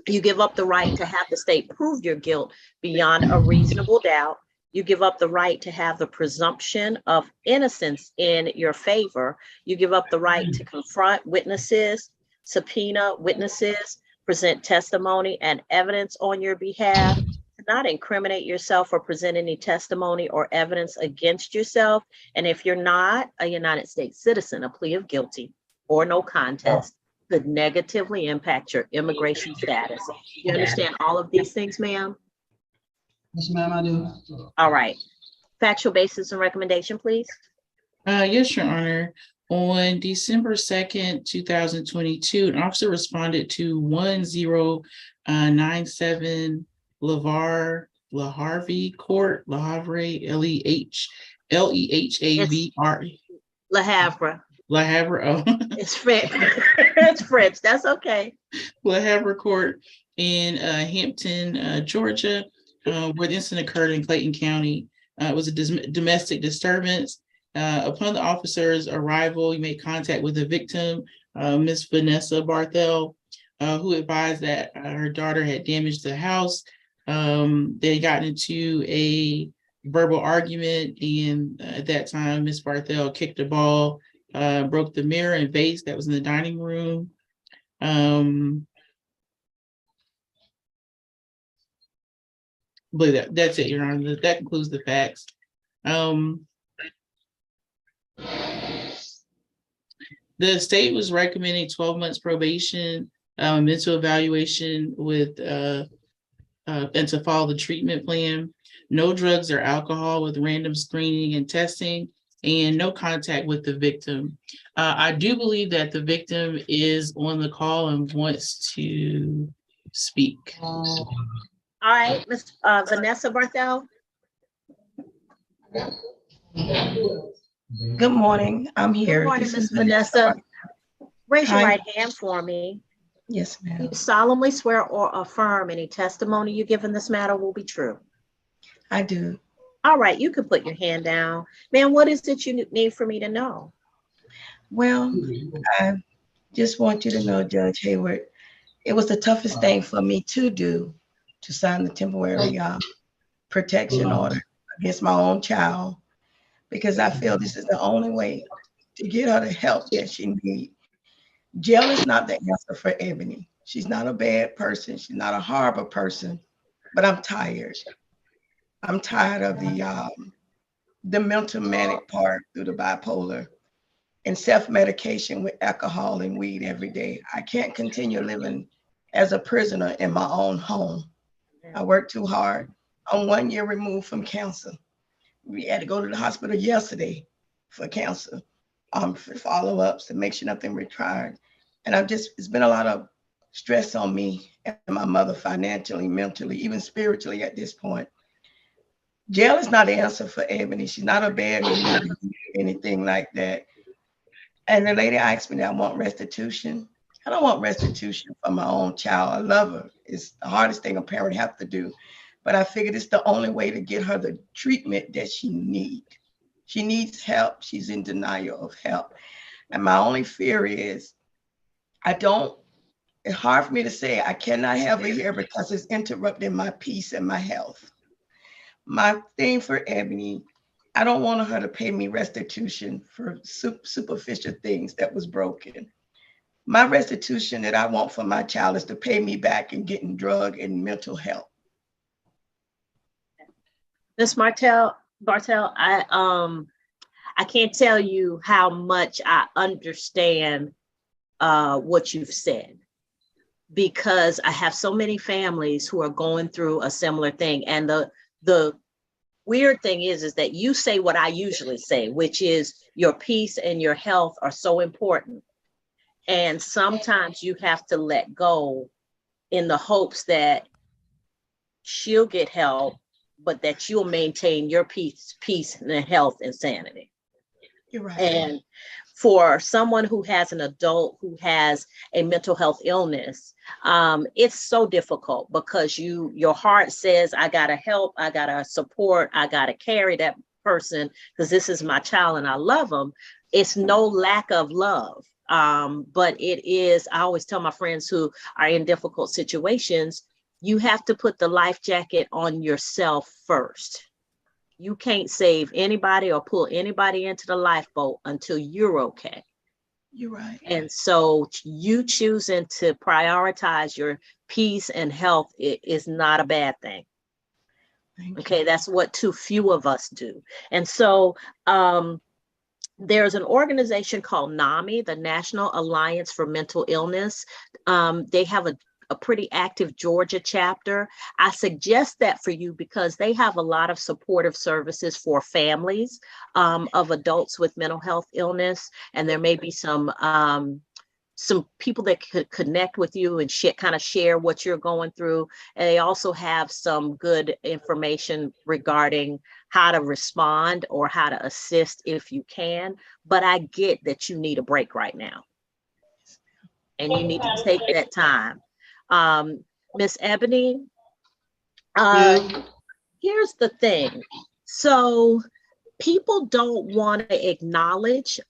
You give up the right to have the state prove your guilt beyond a reasonable doubt. You give up the right to have the presumption of innocence in your favor. You give up the right to confront witnesses, subpoena witnesses, present testimony and evidence on your behalf, to not incriminate yourself or present any testimony or evidence against yourself. And if you're not a United States citizen, a plea of guilty or no contest could negatively impact your immigration status. You understand all of these things, ma'am? Yes, ma'am, I do. All right. Factual basis and recommendation, please. Yes, Your Honor. On December 2nd, 2022, an officer responded to 1097 LeHarvey Court, Lehavre, Le Havre. Le Havre, oh. It's French. It's French. That's okay. Le Havre Court in Hampton, Georgia, where the incident occurred in Clayton County. It was a domestic disturbance. Upon the officer's arrival, he made contact with the victim, Miss Vanessa Barthel, who advised that her daughter had damaged the house. They got into a verbal argument, and at that time, Miss Barthel kicked a ball, broke the mirror and vase that was in the dining room. But that's it, Your Honor. That concludes the facts. The state was recommending 12 months probation, mental evaluation with and to follow the treatment plan, no drugs or alcohol with random screening and testing, and no contact with the victim. I do believe that the victim is on the call and wants to speak. All right, Ms. Vanessa Barthel. Good morning. I'm here. Good morning, This Ms. is Vanessa. Raise your Hi. right hand for me. Yes, Do ma'am. you solemnly swear or affirm any testimony you give in this matter will be true? I do. All right, you can put your hand down. Ma'am, what is it you need for me to know? Well, I just want you to know, Judge Hayward, it was the toughest thing for me to do, to sign the temporary protection order against my own child, because I feel this is the only way to get her the help that she needs. Jail is not the answer for Ebony. She's not a bad person. She's not a horrible person, but I'm tired. I'm tired of the mental manic part through the bipolar and self-medication with alcohol and weed every day. I can't continue living as a prisoner in my own home. I work too hard. I'm 1 year removed from cancer. We had to go to the hospital yesterday for cancer, for follow-ups to make sure nothing retired. And it's been a lot of stress on me and my mother financially, mentally, even spiritually at this point. Jail is not the answer for Ebony. She's not a bad lady, anything like that. And the lady asked me that I want restitution. I don't want restitution for my own child. I love her. It's the hardest thing a parent have to do. But I figured it's the only way to get her the treatment that she needs. She needs help. She's in denial of help. And my only fear is it's hard for me to say I cannot have her here because it's interrupting my peace and my health. My thing for Ebony, I don't want her to pay me restitution for superficial things that was broken. My restitution that I want for my child is to pay me back and getting drug and mental help. Ms. Bartel, I can't tell you how much I understand what you've said, because I have so many families who are going through a similar thing. And the weird thing is that you say what I usually say, which is your peace and your health are so important. And sometimes you have to let go in the hopes that she'll get help, but that you'll maintain your peace and health and sanity. You're right. And for someone who has an adult who has a mental health illness, it's so difficult because your heart says, I gotta help, I gotta support, I gotta carry that person because this is my child and I love them. It's no lack of love. But it is, I always tell my friends who are in difficult situations, you have to put the life jacket on yourself first. You can't save anybody or pull anybody into the lifeboat until you're okay. You're right. And so you choosing to prioritize your peace and health is not a bad thing. Okay, that's what too few of us do. And so there's an organization called NAMI, the National Alliance for Mental Illness. They have a pretty active Georgia chapter. I suggest that for you because they have a lot of supportive services for families of adults with mental health illness. And there may be some people that could connect with you and kind of share what you're going through. And they also have some good information regarding how to respond or how to assist if you can. But I get that you need a break right now. And you need to take that time. Miss Ebony, here's the thing. So people don't want to acknowledge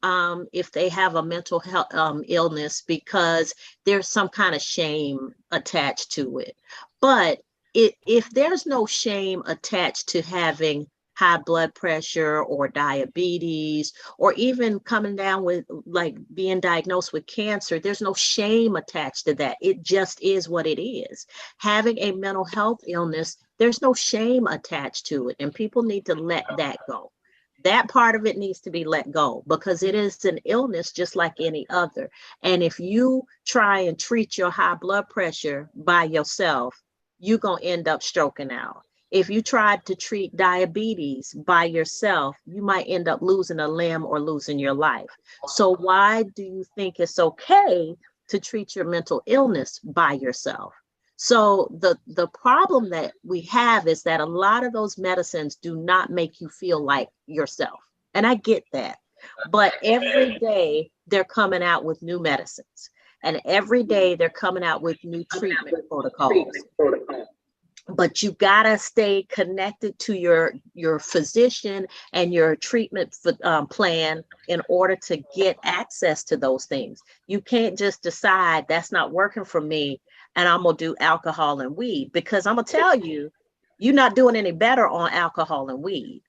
if they have a mental health illness because there's some kind of shame attached to it. But if there's no shame attached to having high blood pressure or diabetes, or even coming down with like being diagnosed with cancer, there's no shame attached to that. It just is what it is. Having a mental health illness, there's no shame attached to it, and people need to let that go. That part of it needs to be let go because it is an illness just like any other. And if you try and treat your high blood pressure by yourself, you're going to end up stroking out. If you try to treat diabetes by yourself, you might end up losing a limb or losing your life. So why do you think it's okay to treat your mental illness by yourself? So the problem that we have is that a lot of those medicines do not make you feel like yourself. And I get that. But every day they're coming out with new medicines. And every day they're coming out with new treatment protocols. But you gotta stay connected to your physician and your treatment plan in order to get access to those things. You can't just decide that's not working for me and I'm gonna do alcohol and weed, because I'm gonna tell you, you're not doing any better on alcohol and weed.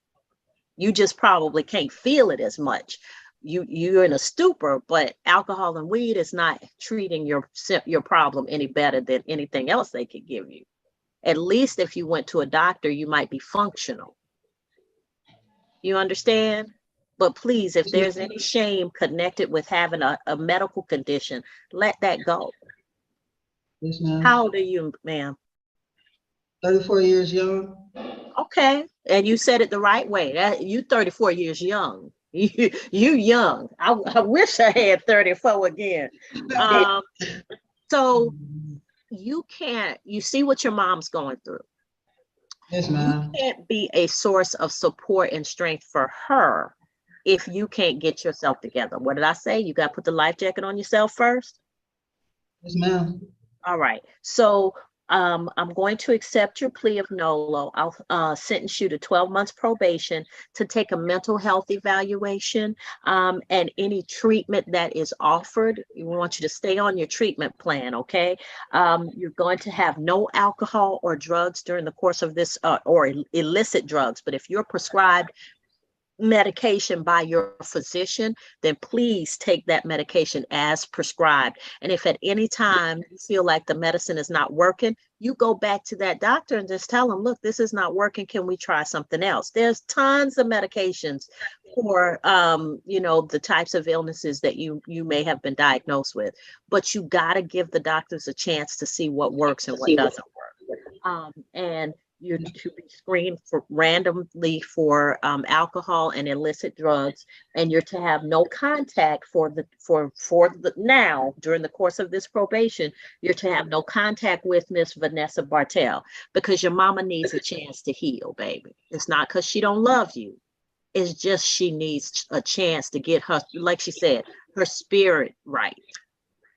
You just probably can't feel it as much. you're in a stupor, but alcohol and weed is not treating your problem any better than anything else they could give you. At least if you went to a doctor, you might be functional. You understand? But please, if there's any shame connected with having a medical condition, let that go. Yes, ma'am. How old are you, ma'am? 34 years young. Okay. And you said it the right way. You 34 years young. You young. I wish I had 34 again. So you see what your mom's going through. Yes, ma'am. You can't be a source of support and strength for her if you can't get yourself together. What did I say? You got to put the life jacket on yourself first? Yes, ma'am. All right. So I'm going to accept your plea of nolo. I'll sentence you to 12 months probation to take a mental health evaluation, and any treatment that is offered. We want you to stay on your treatment plan, okay? You're going to have no alcohol or drugs during the course of this, or illicit drugs. But if you're prescribed medication by your physician, then please take that medication as prescribed. And if at any time you feel like the medicine is not working, you go back to that doctor and just tell them, look, this is not working. Can we try something else? There's tons of medications for the types of illnesses that you may have been diagnosed with, but you got to give the doctors a chance to see what works and what doesn't work. And you're to be screened randomly for alcohol and illicit drugs, and you're to have no contact now during the course of this probation. You're to have no contact with Miss Vanessa Bartell, because your mama needs a chance to heal, baby. It's not because she don't love you. It's just she needs a chance to get her, like she said, her spirit right.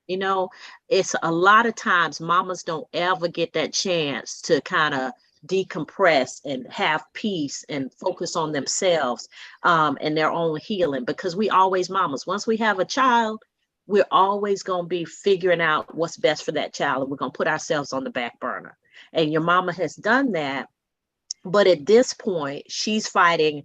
It's a lot of times mamas don't ever get that chance to kind of decompress and have peace and focus on themselves and their own healing, because we always mamas, once we have a child, we're always going to be figuring out what's best for that child, and we're going to put ourselves on the back burner. And your mama has done that, but at this point she's fighting.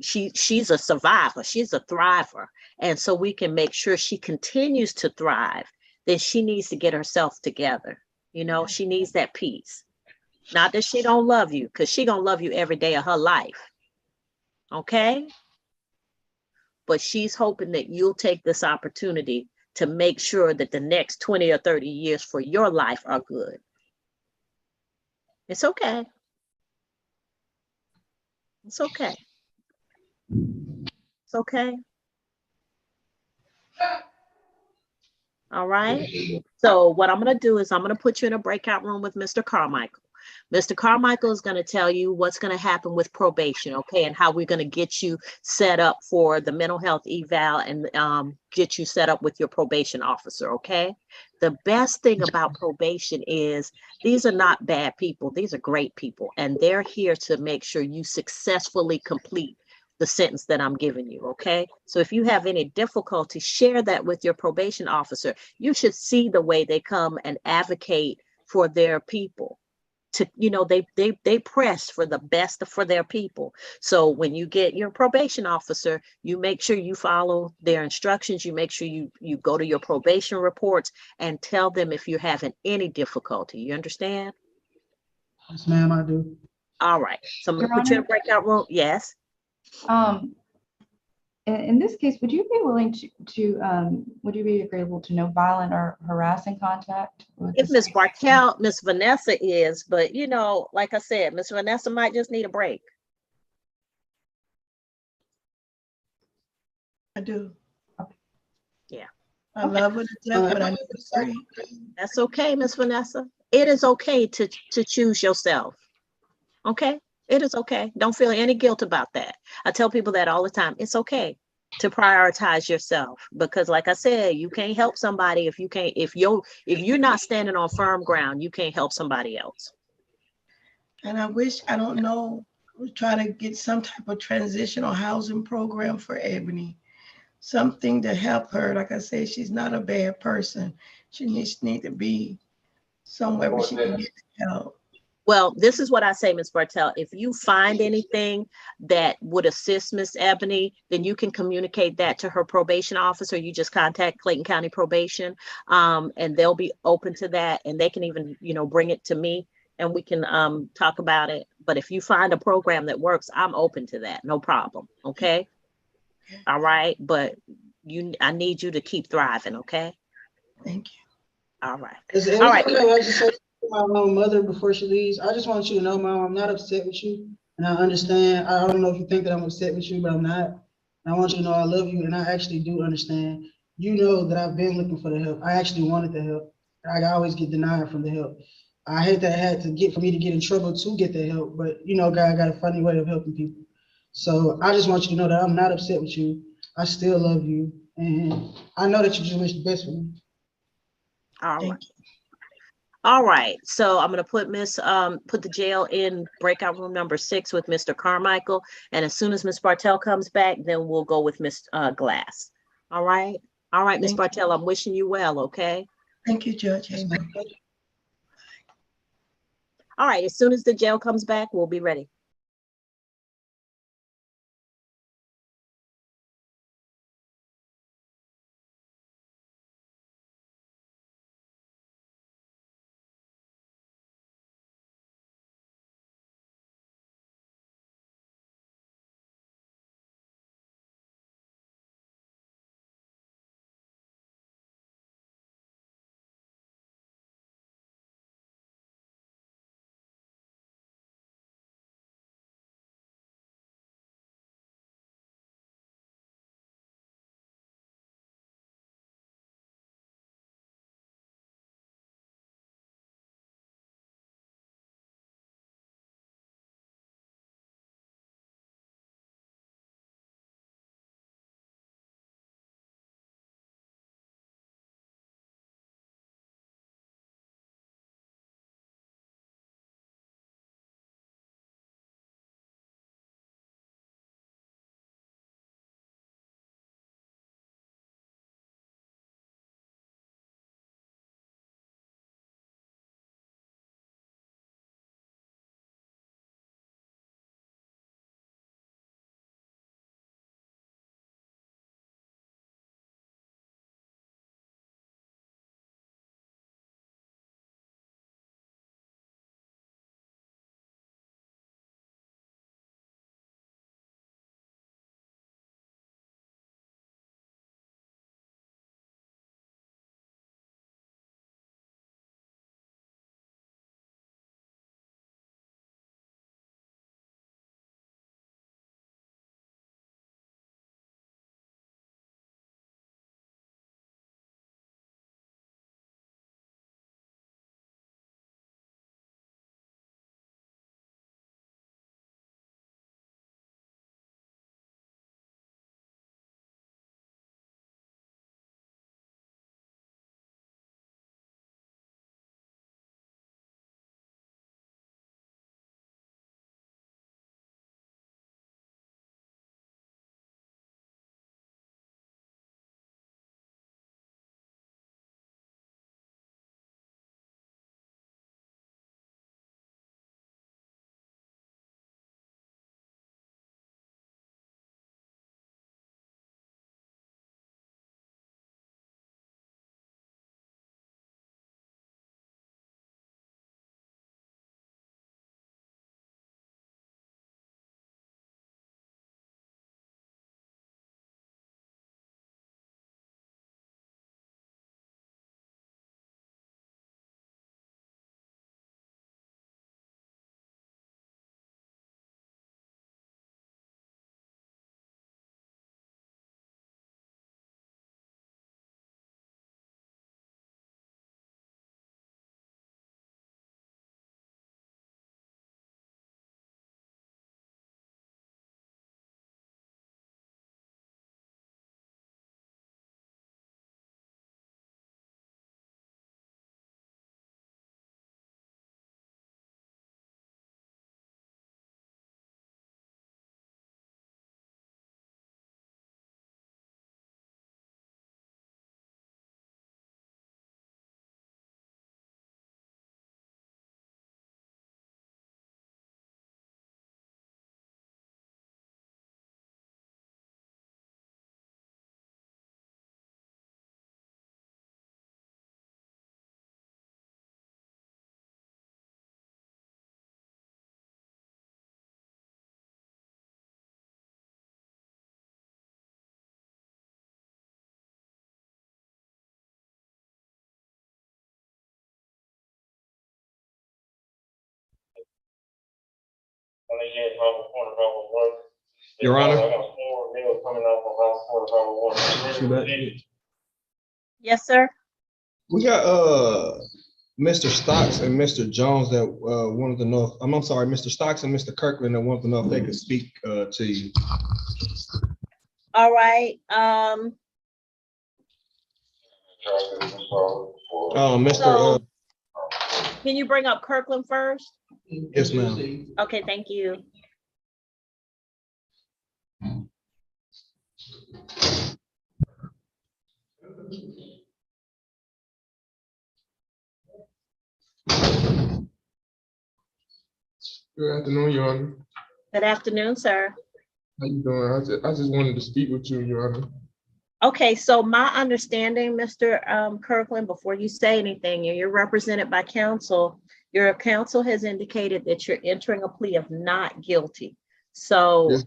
She's a survivor, she's a thriver, and so we can make sure she continues to thrive. Then she needs to get herself together. She needs that peace. Not that she don't love you, because she gonna love you every day of her life. Okay? But she's hoping that you'll take this opportunity to make sure that the next 20 or 30 years for your life are good. It's okay. It's okay. It's okay. All right. So what I'm going to do is I'm going to put you in a breakout room with Mr. Carmichael. Mr. Carmichael is going to tell you what's going to happen with probation, okay, and how we're going to get you set up for the mental health eval and get you set up with your probation officer, okay? The best thing about probation is these are not bad people. These are great people, and they're here to make sure you successfully complete the sentence that I'm giving you, okay? So if you have any difficulty, share that with your probation officer. You should see the way they come and advocate for their people. They press for the best for their people. So when you get your probation officer, you make sure you follow their instructions. You make sure you go to your probation reports and tell them if you're having any difficulty. You understand? Yes, ma'am, I do. All right. So I'm going to put you in a breakout room. Yes. In this case, would you be willing would you be agreeable to no violent or harassing contact? If Miss Bartell, Miss Vanessa is, but like I said, Miss Vanessa might just need a break. I do. Yeah. I love her to death, but I need to break. That's okay, Miss Vanessa. It is okay to choose yourself. Okay? It is okay. Don't feel any guilt about that. I tell people that all the time. It's okay to prioritize yourself, because like I said, you can't help somebody if you're not standing on firm ground, you can't help somebody else. And I don't know, we're trying to get some type of transitional housing program for Ebony. Something to help her. Like I said, she's not a bad person. She needs to be somewhere where she can get help. Well, this is what I say, Ms. Bartel. If you find anything that would assist Miss Ebony, then you can communicate that to her probation officer. You just contact Clayton County Probation, and they'll be open to that. And they can even, bring it to me and we can talk about it. But if you find a program that works, I'm open to that. No problem. Okay. All right. But I need you to keep thriving. Okay. Thank you. All right. All right. I just say to my mother before she leaves, I just want you to know, Mom, I'm not upset with you. And I understand. I don't know if you think that I'm upset with you, but I'm not. And I want you to know I love you. And I actually do understand. You know that I've been looking for the help. I actually wanted the help. I always get denied from the help. I hate that I had to get for me to get in trouble to get the help. But God got a funny way of helping people. So I just want you to know that I'm not upset with you. I still love you. And I know that you just wish the best for me. All right. All right, so I'm gonna put put the jail in breakout room number 6 with Mr. Carmichael, and as soon as Miss Bartel comes back, then we'll go with Miss Glass. All right, Miss Bartel, I'm wishing you well. Okay. Thank you, Judge Hayward. All right, as soon as the jail comes back, we'll be ready. Your Honor. Yes, sir. We got Mr. Stocks and Mr. Jones that wanted to know. I'm sorry, Mr. Stocks and Mr. Kirkland that wanted to know if they could speak to you. All right. Mr. So can you bring up Kirkland first? Yes, ma'am. Okay, thank you. Good afternoon, Your Honor. Good afternoon, sir. How you doing? I just wanted to speak with you, Your Honor. Okay, so my understanding, Mr. Kirkland, before you say anything, you're represented by counsel. Your counsel has indicated that you're entering a plea of not guilty. So Yes.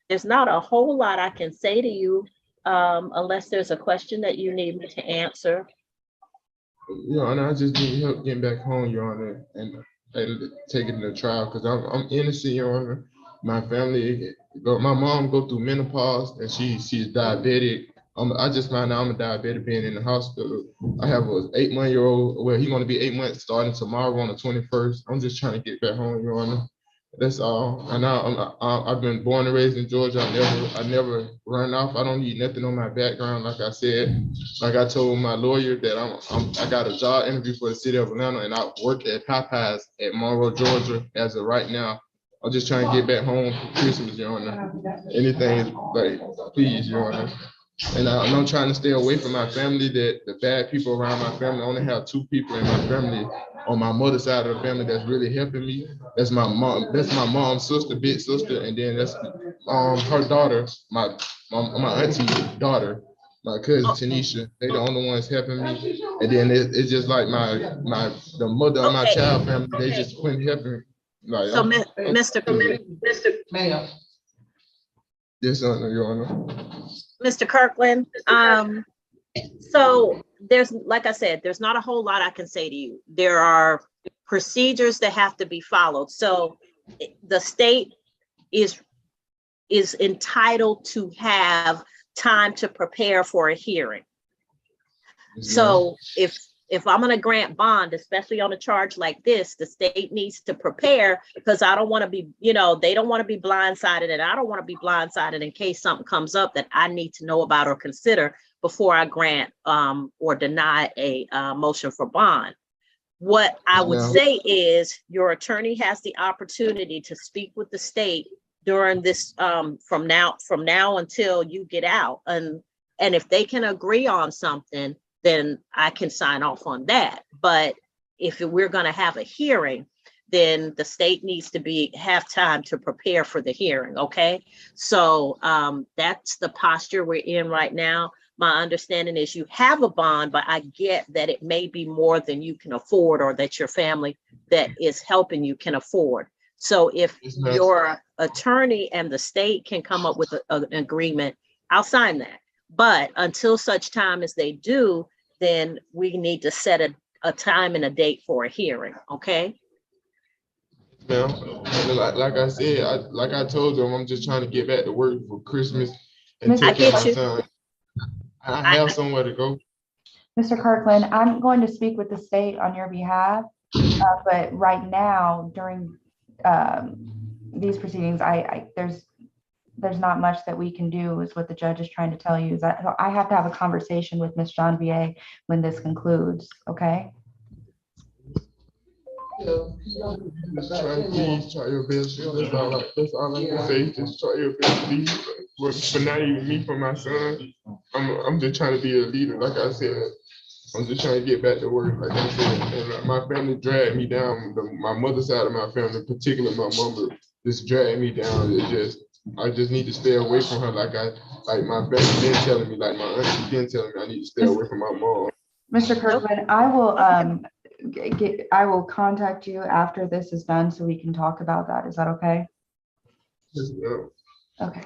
there's not a whole lot I can say to you unless there's a question that you need me to answer. Your Honor, I just need help getting back home, Your Honor, and taking the trial because I'm innocent, Your Honor. My family, my mom go through menopause and she's diabetic. I just found out I'm a diabetic being in the hospital. I have an 8-month-old. Well, he's going to be 8 months starting tomorrow on the 21st. I'm just trying to get back home, Your Honor. That's all. And I've been born and raised in Georgia. I never run off. I don't need nothing on my background. Like I said, like I told my lawyer that I got a job interview for the city of Atlanta and I work at Popeyes at Monroe, Georgia as of right now. I'm just trying to get back home for Christmas, Your Honor. Anything is like, please, Your Honor. And I'm trying to stay away from my family, that the bad people around my family. I only have 2 people in my family on my mother's side of the family that's really helping me. That's my mom. That's my mom's sister, big sister, and then that's her daughter, my auntie's daughter, my cousin Tanisha. They the only ones helping me. And then it's just like the mother of my child family. They just couldn't help me. Like, So, Mr. Ma'am. Yes, Your Honor. Mr. Kirkland, so there's, like I said, there's not a whole lot I can say to you. There are procedures that have to be followed. So the state is entitled to have time to prepare for a hearing. So if I'm going to grant bond, especially on a charge like this, the state needs to prepare because I don't want to be, they don't want to be blindsided and I don't want to be blindsided in case something comes up that I need to know about or consider before I grant or deny a motion for bond. What I would say is your attorney has the opportunity to speak with the state during this from now until you get out. And if they can agree on something, then I can sign off on that. But if we're going to have a hearing, then the state needs to have time to prepare for the hearing. Okay. So that's the posture we're in right now. My understanding is you have a bond, but I get that it may be more than you can afford or that your family that is helping you can afford. So if your attorney and the state can come up with an agreement, I'll sign that. But until such time as they do, then we need to set a time and a date for a hearing, okay? Ma'am, like I said, like I told them, I'm just trying to get back to work for Christmas and take care of my son. I have somewhere to go. Mr. Kirkland, I'm going to speak with the state on your behalf, but right now during these proceedings, there's not much that we can do is what the judge is trying to tell you. Is that I have to have a conversation with Ms. Janvier when this concludes, okay? Please try your best. That's all I can say. Just try your best, please. But not even me for my son. I'm just trying to be a leader. Like I said, I'm just trying to get back to work. Like I said, and my family dragged me down. My mother's side of my family, particularly my mother, just dragged me down. I just need to stay away from her. Like my best been telling me, like my auntie been telling me, I need to stay away from my mom. Mr. Kirkland, I will contact you after this is done so we can talk about that. Is that okay? Yes, ma'am. Okay.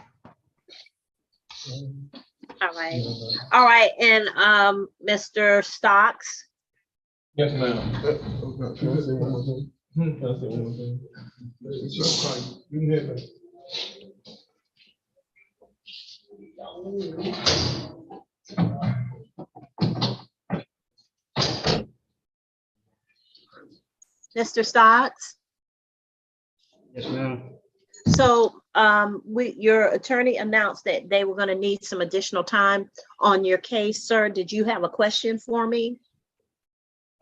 All right. And Mr. Stocks. Yes, ma'am. Can I say one more thing? Can I say one more thing? You can hit me. Mr. Stocks? Yes, ma'am. So your attorney announced that they were going to need some additional time on your case, sir. Did you have a question for me?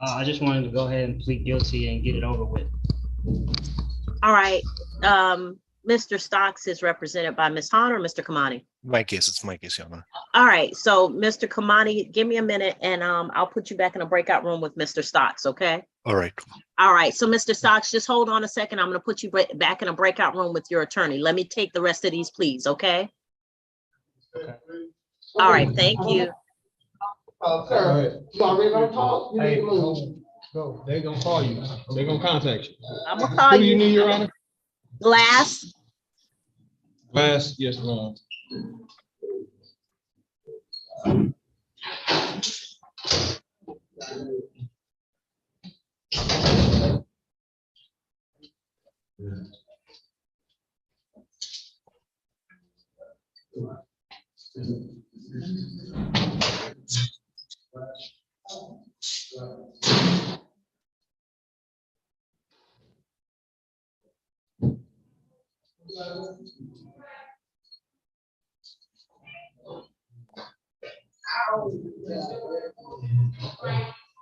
I just wanted to go ahead and plead guilty and get it over with. All right. Mr. Stocks is represented by Ms. Hahn or Mr. Kamani? It's my case, Your Honor. All right. So Mr. Kamani, give me a minute and I'll put you back in a breakout room with Mr. Stocks, okay? All right. All right. So Mr. Stocks, just hold on a second. I'm going to put you back in a breakout room with your attorney. Let me take the rest of these, please, okay? Okay. All right. Thank you. Sir, you already gonna talk? Hey, go. They're gonna call you. They're gonna contact you. I'm going to call Who do you you. need, Your Honor? Glass. Glass, yes, ma'am.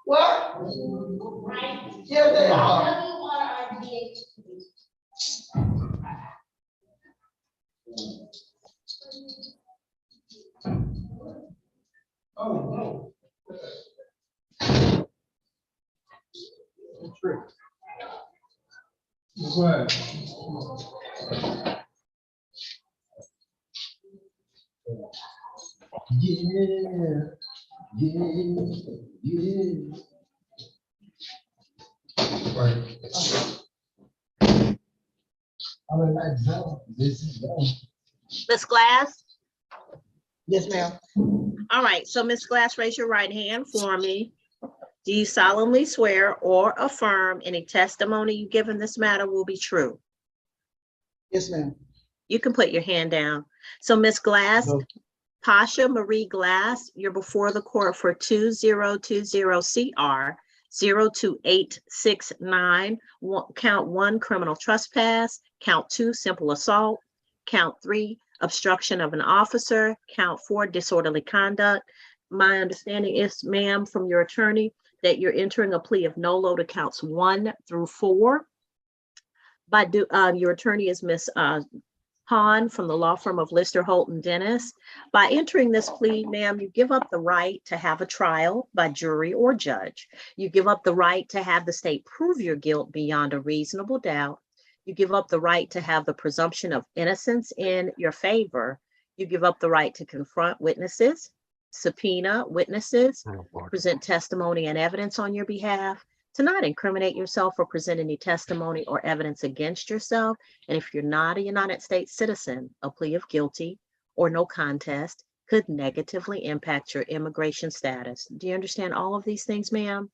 What? Here they are. Oh, no. What? Yeah, yeah. Right. I'm in that zone. This is zone. Miss Glass. Yes, ma'am. All right. So Miss Glass, raise your right hand for me. Do you solemnly swear or affirm any testimony you give in this matter will be true? Yes, ma'am. You can put your hand down. So Miss Glass, No. Pasha Marie Glass, you're before the court for 2020 CR 02869, count 1 criminal trespass, count 2 simple assault, count 3 obstruction of an officer, count 4 disorderly conduct. My understanding is, ma'am, from your attorney, that you're entering a plea of no to counts 1 through 4. Your attorney is Miss Hahn from the law firm of Lister, Holt, and Dennis. By entering this plea, ma'am, you give up the right to have a trial by jury or judge. You give up the right to have the state prove your guilt beyond a reasonable doubt. You give up the right to have the presumption of innocence in your favor. You give up the right to confront witnesses, subpoena witnesses, present testimony and evidence on your behalf, to not incriminate yourself or present any testimony or evidence against yourself. And if you're not a United States citizen, a plea of guilty or no contest could negatively impact your immigration status. Do you understand all of these things, ma'am?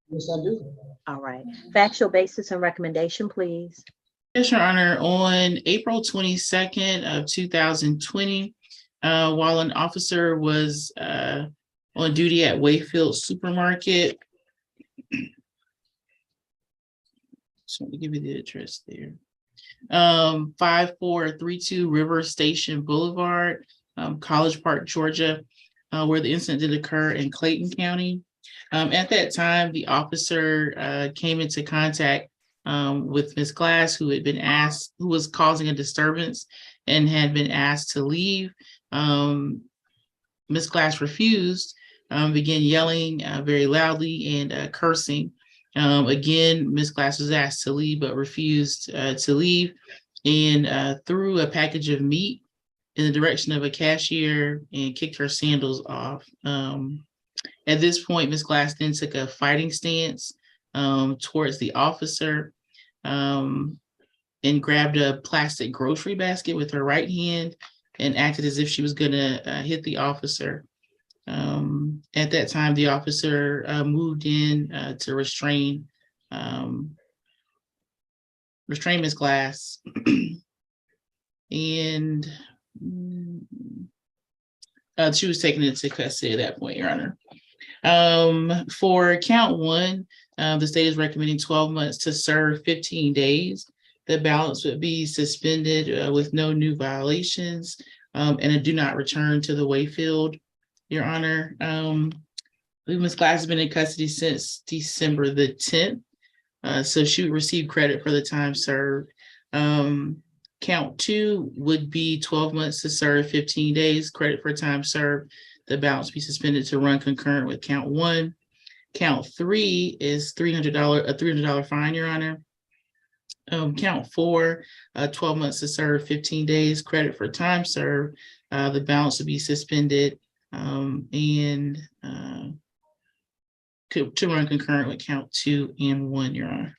Yes, I do. All right. Factual basis and recommendation, please. Yes, Your Honor, on April 22nd of 2020, while an officer was on duty at Wayfield Supermarket, just want to give you the address there. 5432 River Station Boulevard, College Park, Georgia, where the incident did occur in Clayton County. At that time, the officer came into contact with Ms. Glass, who was causing a disturbance and had been asked to leave. Ms. Glass refused, began yelling very loudly and cursing. Again, Ms. Glass was asked to leave, but refused to leave, and threw a package of meat in the direction of a cashier and kicked her sandals off. At this point, Ms. Glass then took a fighting stance towards the officer and grabbed a plastic grocery basket with her right hand and acted as if she was going to hit the officer. At that time, the officer moved in to restrain restrain Ms. Glass. And she was taken into custody at that point, Your Honor. For count one, the state is recommending 12 months to serve 15 days. The balance would be suspended with no new violations and a do not return to the Wayfield, Your Honor. Ms. Glass has been in custody since December the 10th. So she would receive credit for the time served. Count two would be 12 months to serve 15 days, credit for time served. The balance be suspended to run concurrent with count one. Count three is a $300 fine, Your Honor. Count four, 12 months to serve 15 days, credit for time served. The balance would be suspended and to run concurrent with count two and one, Your Honor.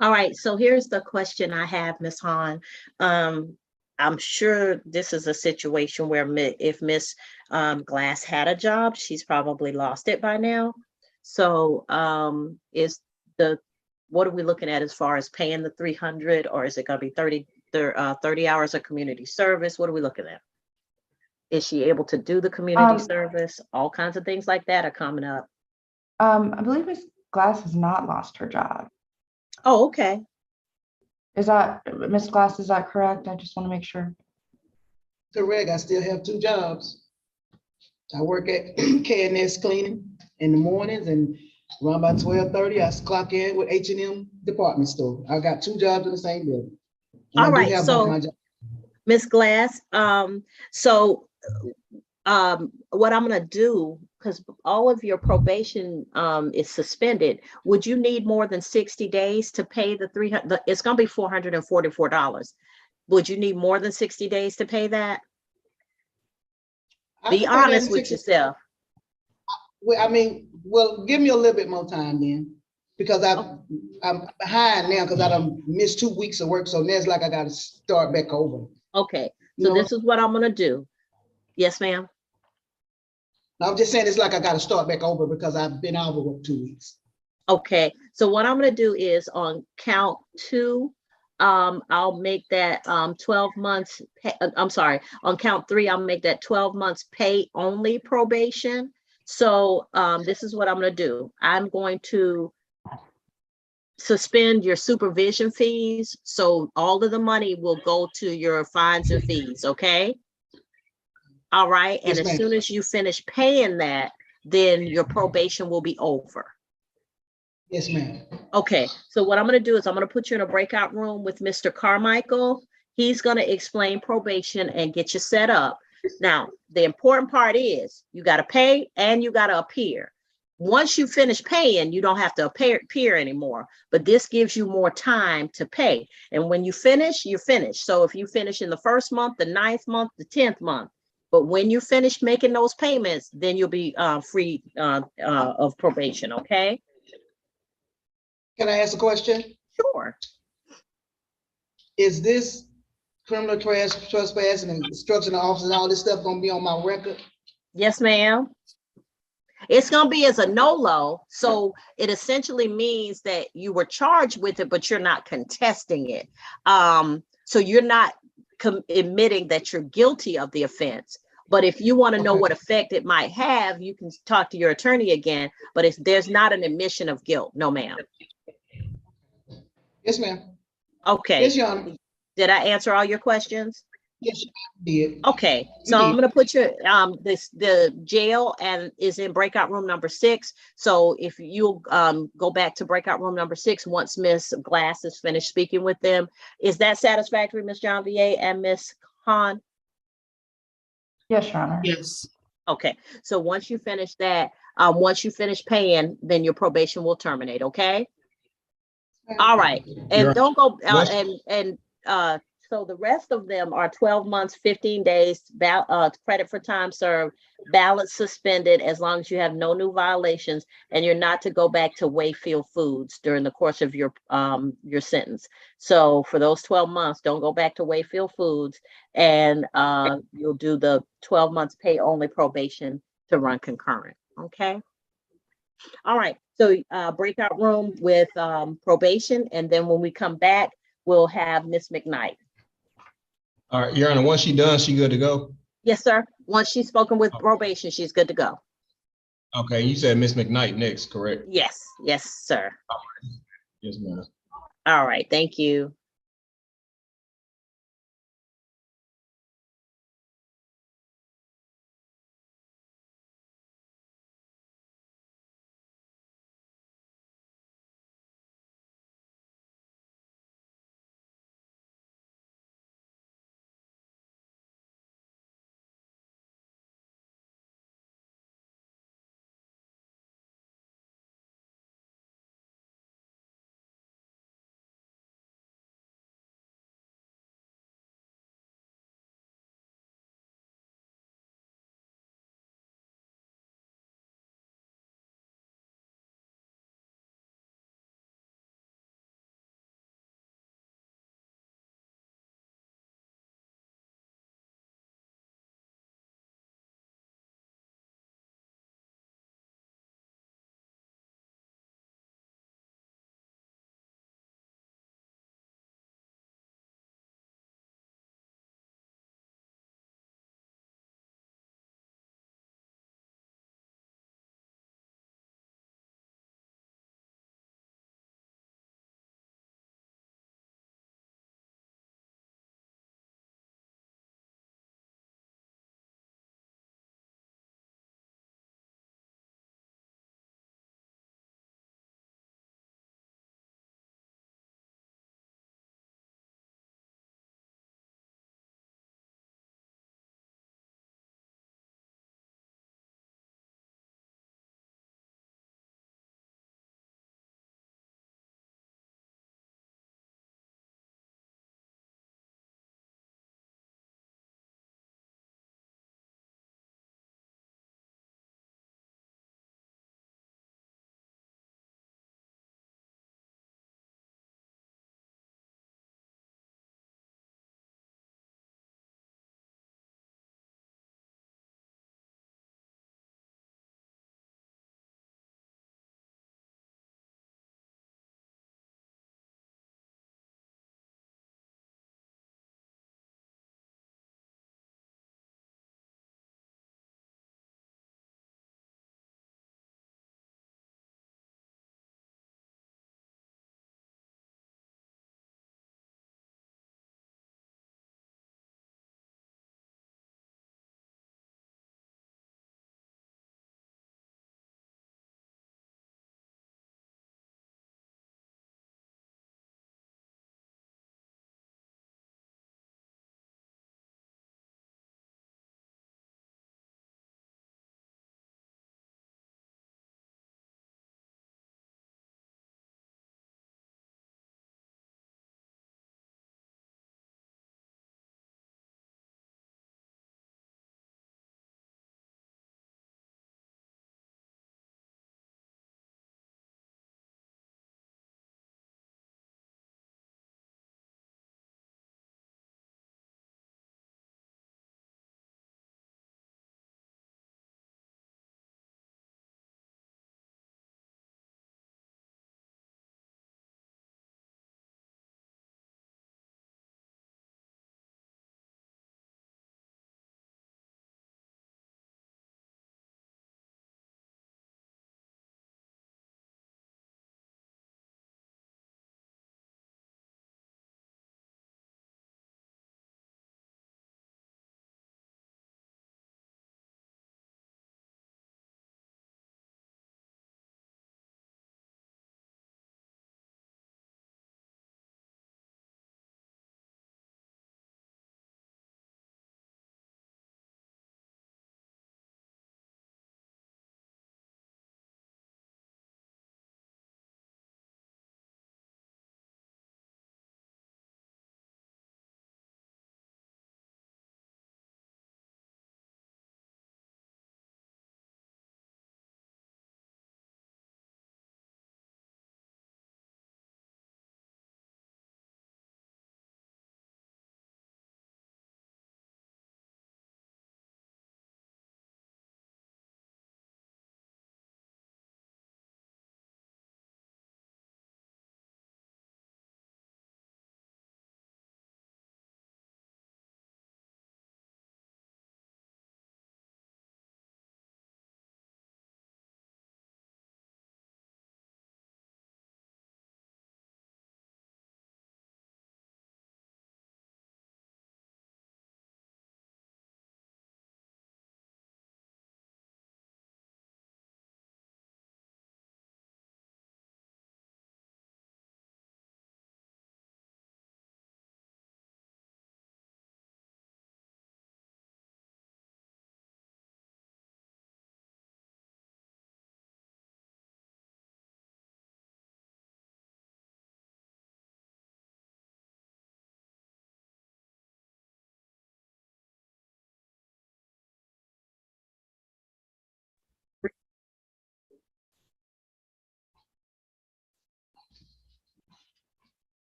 All right, so here's the question I have, Ms. Hahn. I'm sure this is a situation where if Ms. Glass had a job, she's probably lost it by now. So what are we looking at as far as paying the 300, or is it going to be 30 hours of community service? What are we looking at? Is she able to do the community service? All kinds of things like that are coming up. I believe Ms. Glass has not lost her job. Oh, okay. Is that, Ms. Glass, is that correct? I just want to make sure. Correct. I still have 2 jobs. I work at K&S Cleaning in the mornings, and around about 12:30, I clock in with H&M department store. I got 2 jobs in the same building. And all right, so Ms. Glass, what I'm going to do, because all of your probation is suspended, would you need more than 60 days to pay the 300? It's going to be $444. Would you need more than 60 days to pay that? Be honest with yourself. Well, I mean, give me a little bit more time then, because I'm behind now because I done missed 2 weeks of work. So now it's like I got to start back over. Okay, so this is what I'm going to do. Yes, ma'am. I'm just saying it's like I got to start back over because I've been out of work 2 weeks. Okay, so what I'm going to do is on count two, I'll make that 12 months. I'm sorry, on count three, I'll make that 12 months pay only probation. So this is what I'm going to do. I'm going to suspend your supervision fees. So all of the money will go to your fines and fees, okay? All right, and Yes, as soon as you finish paying that, then your probation will be over. Yes, ma'am. Okay, so what I'm going to do is I'm going to put you in a breakout room with Mr. Carmichael. He's going to explain probation and get you set up. Now, the important part is you got to pay and you got to appear. Once you finish paying, you don't have to appear anymore, but this gives you more time to pay. And when you finish, you're finished. So if you finish in the first month, the 9th month, the 10th month, but when you finish making those payments, then you'll be free of probation, okay? Can I ask a question? Sure. Is this criminal trespass and obstruction of office and all this stuff gonna be on my record? Yes, ma'am. It's going to be as a NOLO. So it essentially means that you were charged with it, but you're not contesting it. So you're not admitting that you're guilty of the offense. But if you want to know what effect it might have, you can talk to your attorney again. But there's not an admission of guilt. No, ma'am. Yes, ma'am. Okay. Yes, Your Honor. Did I answer all your questions? Yes, you did. Okay, so I'm going to put you the jail and is in breakout room number 6. So if you go back to breakout room number 6 once Ms. Glass is finished speaking with them, is that satisfactory, Ms. Janvier and Ms. Hahn? Yes, Your Honor. Yes. Okay, so once you finish that, once you finish paying, then your probation will terminate. Okay. All right, and don't go so the rest of them are 12 months, 15 days, credit for time served, balance suspended as long as you have no new violations and you're not to go back to Wayfield Foods during the course of your sentence. So for those 12 months, don't go back to Wayfield Foods, and you'll do the 12 months pay only probation to run concurrent. Okay. All right. So breakout room with probation, and then when we come back, we'll have Miss McKnight. All right, Your Honor, once she done, she good to go? Yes, sir. Once she's spoken with probation, she's good to go. Okay, you said Miss McKnight next, correct? Yes, yes, sir. Yes, ma'am. All right, thank you.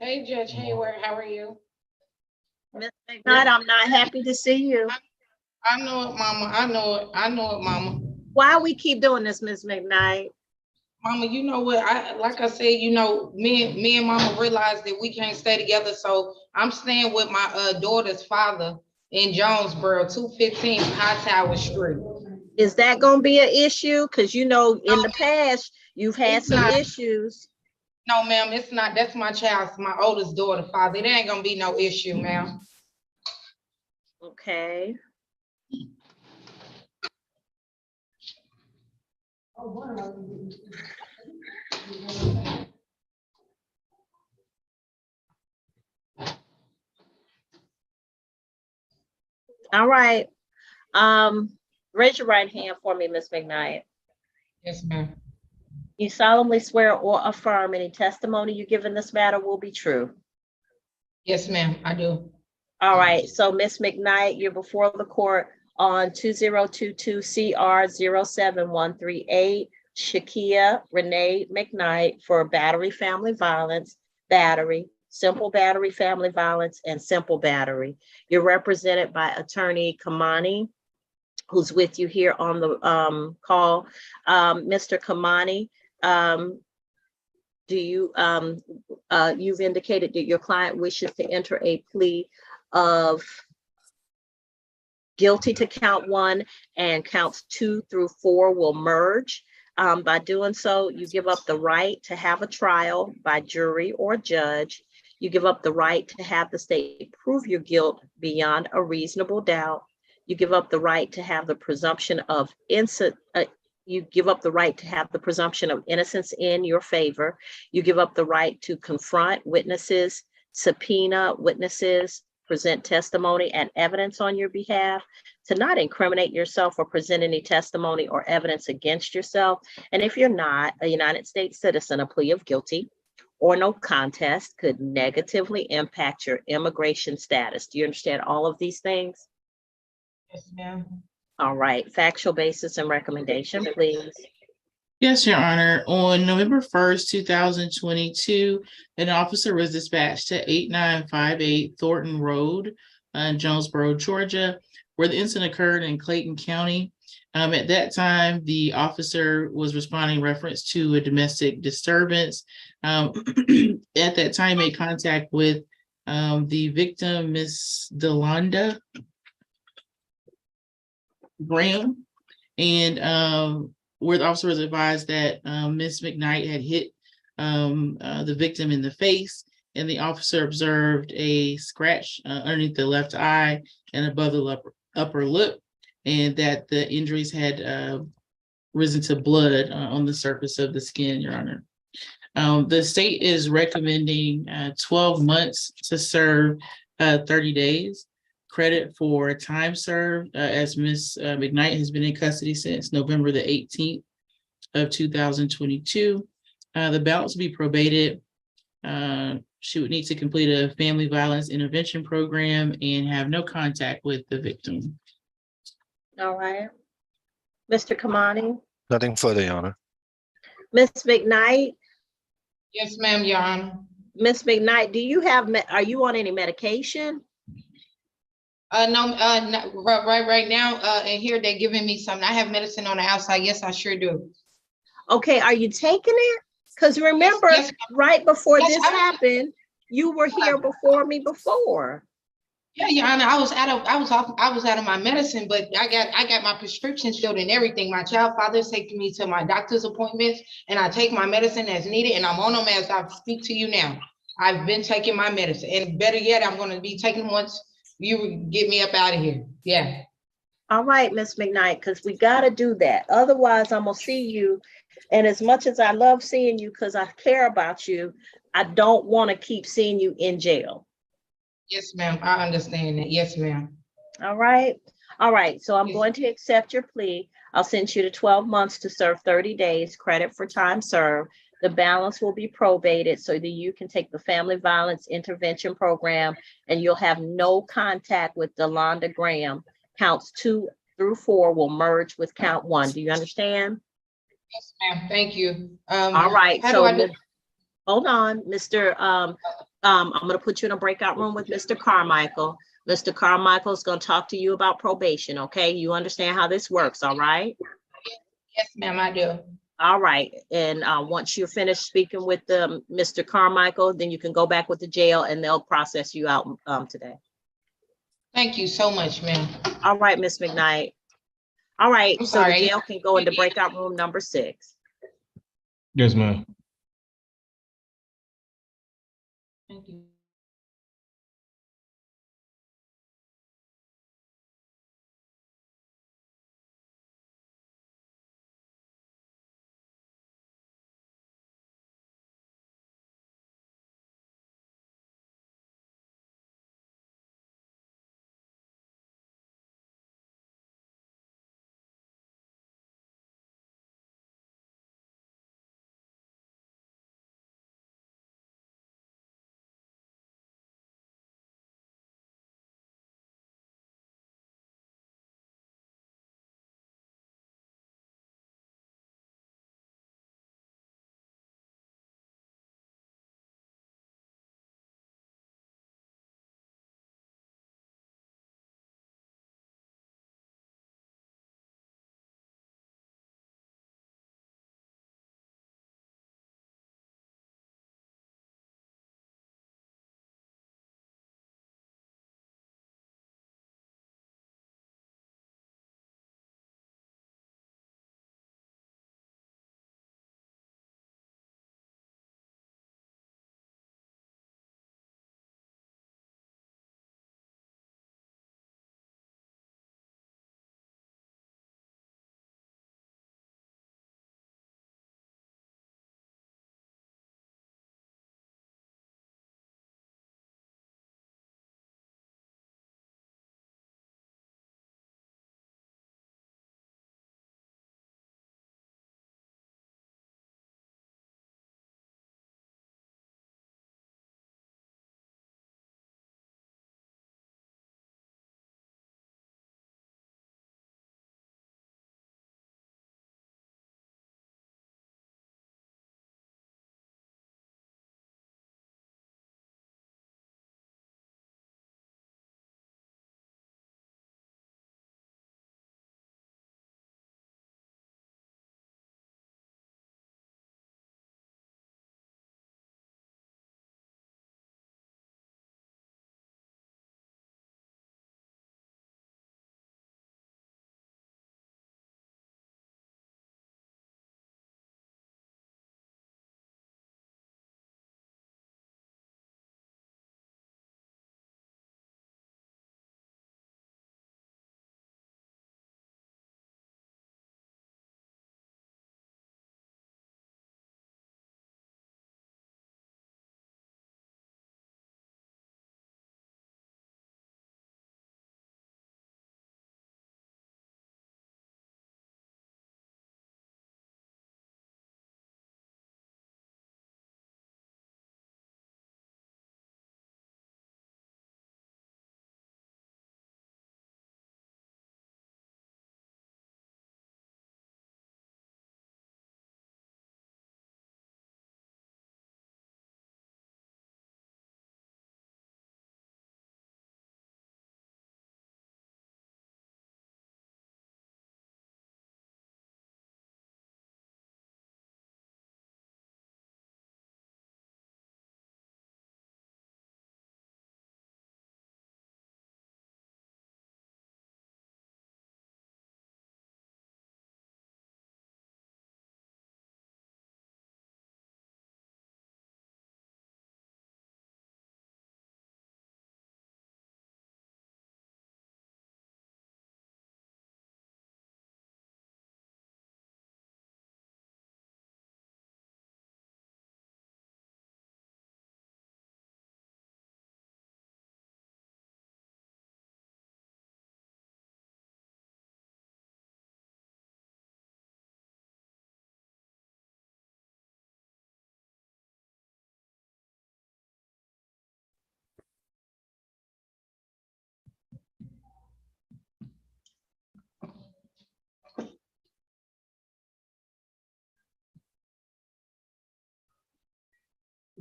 Hey, Judge Hayward, how are you? Ms. McKnight, I'm not happy to see you. I know it, Mama. I know it. I know it, Mama. Why we keep doing this, Ms. McKnight? Mama, you know what? Like I said, me and Mama realized that we can't stay together. So I'm staying with my daughter's father in Jonesboro, 215 Hightower Street. Is that gonna be an issue? Because in the past, you've had It's some not. issues. No, ma'am, it's not. That's my child's, my oldest daughter, father. It ain't gonna be no issue, ma'am. Okay. All right. Raise your right hand for me, Ms. McKnight. Yes, ma'am. You solemnly swear or affirm any testimony you give in this matter will be true. Yes, ma'am, I do. All right, so Ms. McKnight, you're before the court on 2022 CR 07138, Shakia Renee McKnight for battery family violence, battery, simple battery family violence, and simple battery. You're represented by Attorney Kamani, who's with you here on the call. Mr. Kamani, do you, you've indicated that your client wishes to enter a plea of guilty to count 1 and counts 2 through 4 will merge. By doing so, you give up the right to have a trial by jury or judge. You give up the right to have the state prove your guilt beyond a reasonable doubt. You give up the right to have the presumption of innocence. You give up the right to have the presumption of innocence in your favor. You give up the right to confront witnesses, subpoena witnesses, present testimony and evidence on your behalf, to not incriminate yourself or present any testimony or evidence against yourself. And if you're not a United States citizen, a plea of guilty or no contest could negatively impact your immigration status. Do you understand all of these things? Yes, ma'am. All right, factual basis and recommendation, please. Yes, Your Honor. On November 1st, 2022, an officer was dispatched to 8958 Thornton Road in Jonesboro, Georgia, where the incident occurred in Clayton County. At that time, the officer was responding in reference to a domestic disturbance. At that time, made contact with the victim, Miss Delonda Graham, and where the officer was advised that Ms. McKnight had hit the victim in the face, and the officer observed a scratch underneath the left eye and above the upper lip, and that the injuries had risen to blood on the surface of the skin, Your Honor. The state is recommending 12 months to serve 30 days. Credit for time served, as Ms. McKnight has been in custody since November the 18th of 2022. The balance will be probated. She would need to complete a family violence intervention program and have no contact with the victim. All right. Mr. Kamani? Nothing further, Your Honor. Ms. McKnight? Yes, ma'am, Your Honor. Ms. McKnight, do you have, are you on any medication? No, right now, and here they're giving me something. I have medicine on the outside. Yes, I sure do. Okay, are you taking it? Because remember, Yes, right before yes, this happened, you were here before me before. Yeah, Your Honor, I was out of my medicine, but I got my prescriptions filled and everything. My child father is taking me to my doctor's appointments, and I take my medicine as needed, and I'm on them as I speak to you now. I've been taking my medicine, and better yet, I'm going to be taking them once you get me up out of here. Yeah. All right, Miss McKnight, because we got to do that. Otherwise, I'm going to see you. And as much as I love seeing you because I care about you, I don't want to keep seeing you in jail. Yes, ma'am. I understand that. Yes, ma'am. All right. All right. So I'm Yes. going to accept your plea. I'll send you to 12 months to serve 30 days credit for time served. The balance will be probated so that you can take the family violence intervention program and you'll have no contact with Delonda Graham. Counts 2 through 4 will merge with count 1. Do you understand? Yes, ma'am. Thank you. All right. How So do I do? hold on, Mr. I'm going to put you in a breakout room with Mr. Carmichael. Mr. Carmichael is going to talk to you about probation. Okay. You understand how this works. All right. Yes, ma'am, I do. All right. And once you're finished speaking with Mr. Carmichael, then you can go back with the jail and they'll process you out today. Thank you so much, ma'am. All right, Miss McKnight. All right. I'm So the sorry. jail can go into breakout room number 6. Yes, ma'am. Thank you.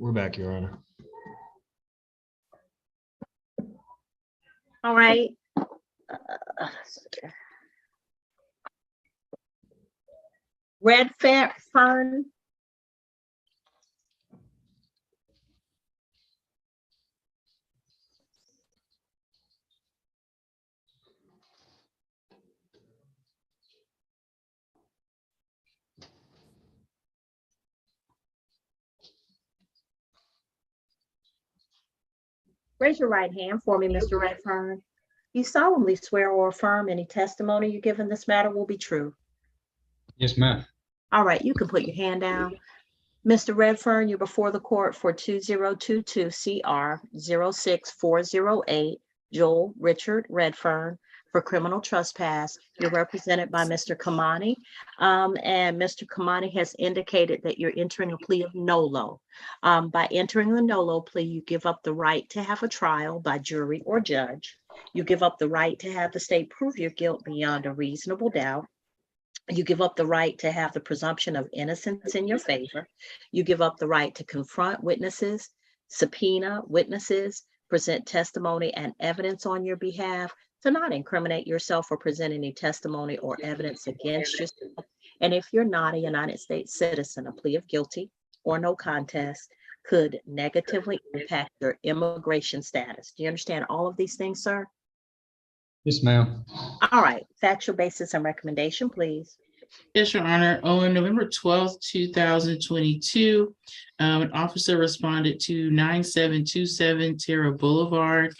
We're back, Your Honor. All right. Red Fern. Raise your right hand for me, Mr. Redfern. You solemnly swear or affirm any testimony you give in this matter will be true. Yes, ma'am. All right, you can put your hand down. Mr. Redfern, you're before the court for 2022 CR 06408, Joel Richard Redfern, for criminal trespass. You're represented by Mr. Kamani, and Mr. Kamani has indicated that you're entering a plea of nolo. By entering the nolo plea, you give up the right to have a trial by jury or judge. You give up the right to have the state prove your guilt beyond a reasonable doubt. You give up the right to have the presumption of innocence in your favor. You give up the right to confront witnesses, subpoena witnesses, present testimony and evidence on your behalf, to not incriminate yourself or present any testimony or evidence against yourself. And if you're not a United States citizen, a plea of guilty or no contest could negatively impact your immigration status. Do you understand all of these things, sir? Yes, ma'am. All right, factual basis and recommendation, please. Yes, Your Honor. On November 12th, 2022, an officer responded to 9727 Terra Boulevard.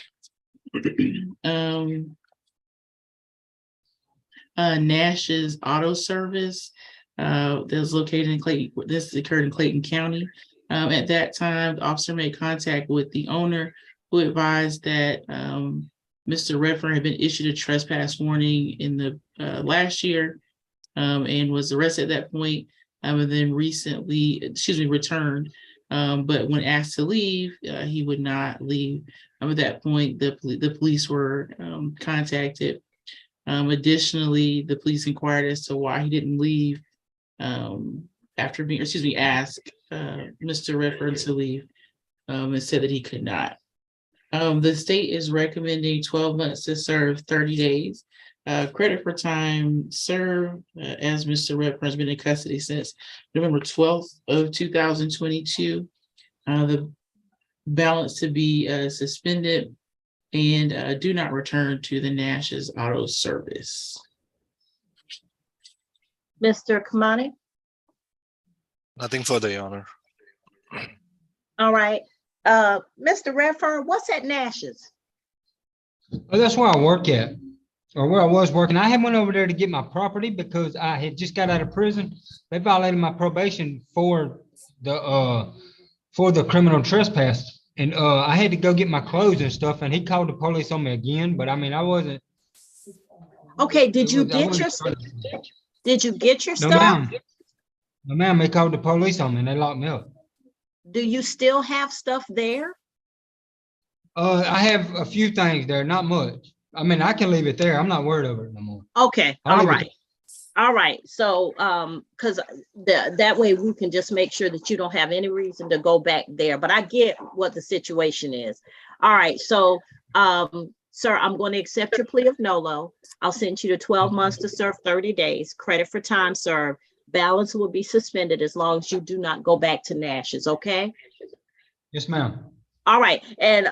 Nash's Auto Service that was located in Clayton. This occurred in Clayton County. At that time, the officer made contact with the owner, who advised that Mr. Redfern had been issued a trespass warning in the last year, and was arrested at that point, and then returned. But when asked to leave, he would not leave. At that point, the police were contacted. Additionally, the police inquired as to why he didn't leave after being, asked Mr. Redfern to leave, and said that he could not. The state is recommending 12 months to serve 30 days. Credit for time served, as Mr. Redfern has been in custody since November 12th of 2022. The balance to be suspended, and do not return to the Nash's Auto Service. Mr. Kamani? Nothing further, Your Honor. All right. Mr. Redfern, what's at Nash's? Oh, that's where I work at, or where I was working. I had went over there to get my property because I had just got out of prison. They violated my probation for the criminal trespass. And I had to go get my clothes and stuff, and he called the police on me again. But I mean, I wasn't. Okay, did you get your No, stuff? ma'am. No, ma'am, they called the police on me and they locked me up. Do you still have stuff there? I have a few things there, not much. I mean, I can leave it there. I'm not worried over it no more. Okay, I'll all leave it right. All right, so because that way we can just make sure that you don't have any reason to go back there, but I get what the situation is. All right, so sir, I'm going to accept your plea of nolo. I'll send you to 12 months to serve 30 days, credit for time served. Balance will be suspended as long as you do not go back to Nash's, okay? Yes, ma'am. All right, and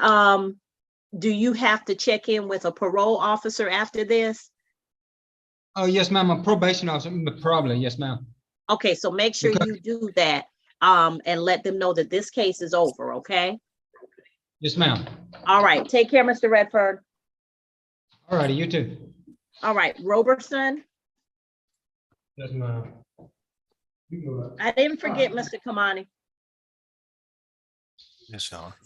do you have to check in with a parole officer after this? Oh, yes, ma'am. A probation officer, probably. Yes, ma'am. Okay, so make sure you do that and let them know that this case is over, okay? Yes, ma'am. All right, take care, Mr. Redford. All righty, you too. All right, Robertson. Yes, ma'am. I didn't forget Mr. Kamani. Yes, Your Honor.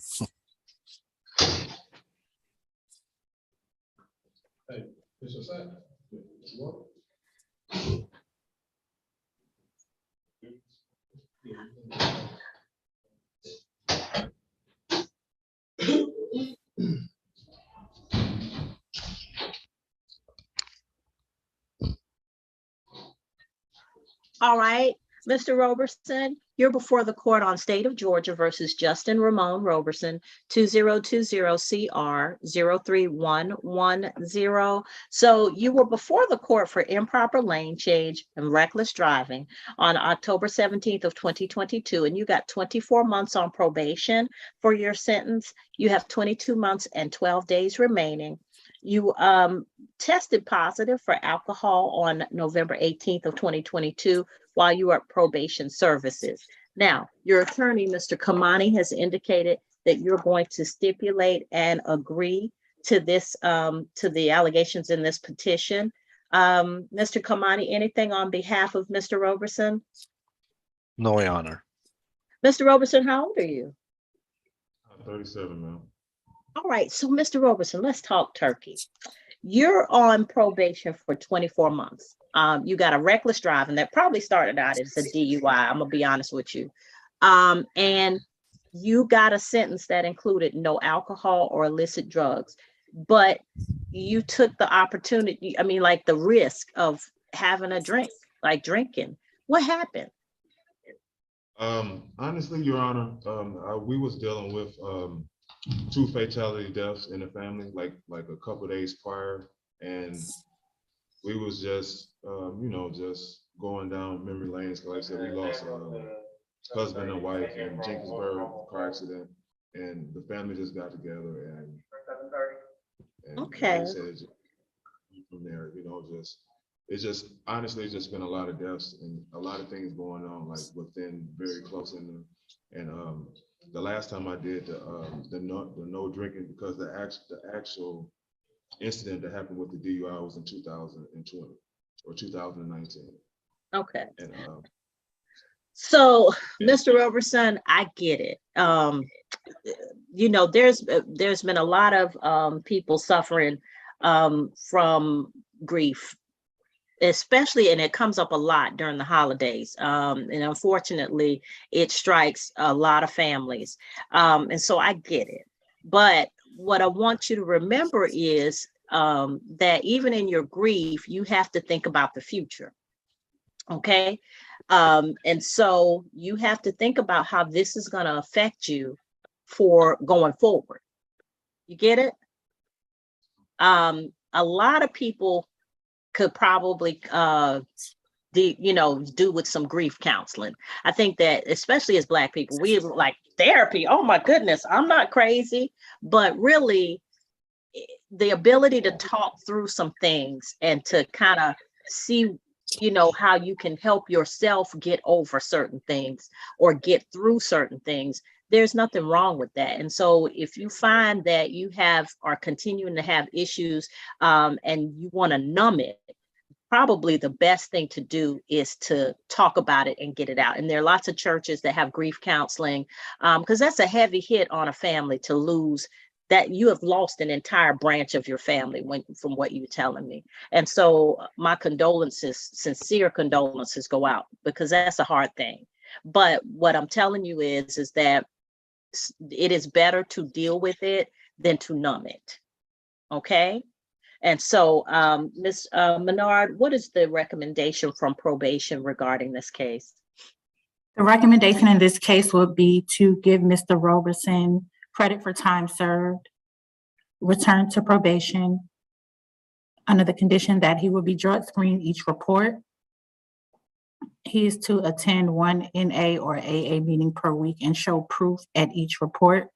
Hey, this is that. All right, Mr. Roberson, you're before the court on State of Georgia versus Justin Ramon Roberson, 2020-CR03110. So you were before the court for improper lane change and reckless driving on October 17th of 2022, and you got 24 months on probation for your sentence. You have 22 months and 12 days remaining. You tested positive for alcohol on November 18th of 2022 while you were at probation services. Now, your attorney, Mr. Kamani, has indicated that you're going to stipulate and agree to this, to the allegations in this petition. Mr. Kamani, anything on behalf of Mr. Roberson? No, Your Honor. Mr. Roberson, how old are you? 37, ma'am. All right, so Mr. Roberson, let's talk turkey. You're on probation for 24 months. You got a reckless driving that probably started out as a DUI. I'm gonna be honest with you. And you got a sentence that included no alcohol or illicit drugs, but you took the opportunity, I mean, like the risk of having a drink, like drinking. What happened? Honestly, Your Honor, we was dealing with 2 fatality deaths in the family, like a couple days prior, and we was just, just going down memory lanes. Like I said, we lost husband and wife in Jenkinsburg car accident, and the family just got together and okay. like I said, from there, it's just honestly, it's just been a lot of deaths and a lot of things going on, like within very close in and the last time I did the no drinking, because the actual incident that happened with the DUI was in 2020 or 2019. Okay. And so, Mr. Roberson, I get it. There's been a lot of people suffering from grief, especially, and it comes up a lot during the holidays. And unfortunately, it strikes a lot of families. And so I get it. But what I want you to remember is that even in your grief, you have to think about the future. Okay. And so you have to think about how this is going to affect you for going forward. You get it? A lot of people could probably do with some grief counseling. I think that especially as Black people, we like therapy. Oh my goodness, I'm not crazy, but really the ability to talk through some things and to kind of see, how you can help yourself get over certain things or get through certain things. There's nothing wrong with that. And so if you find that you are continuing to have issues and you want to numb it, probably the best thing to do is to talk about it and get it out. And there are lots of churches that have grief counseling because that's a heavy hit on a family to lose that. You have lost an entire branch of your family from what you're telling me. And so my condolences, sincere condolences go out, because that's a hard thing. But what I'm telling you is that it is better to deal with it than to numb it. Okay. And so, Ms. Menard, what is the recommendation from probation regarding this case? The recommendation in this case would be to give Mr. Roberson credit for time served, return to probation under the condition that he will be drug screened each report. He is to attend one NA or AA meeting per week and show proof at each report.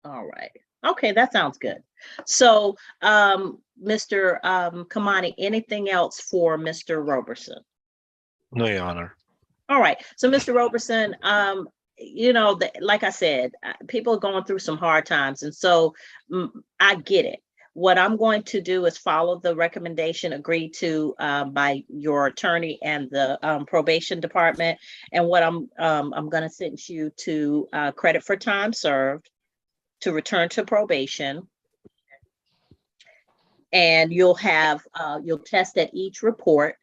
All right. Okay, that sounds good. So, Mr. Kamani, anything else for Mr. Roberson? No, Your Honor. All right. So, Mr. Roberson, like I said, people are going through some hard times. And so I get it. What I'm going to do is follow the recommendation agreed to by your attorney and the probation department. And what I'm going to send you to credit for time served, to return to probation, and you'll test at each report,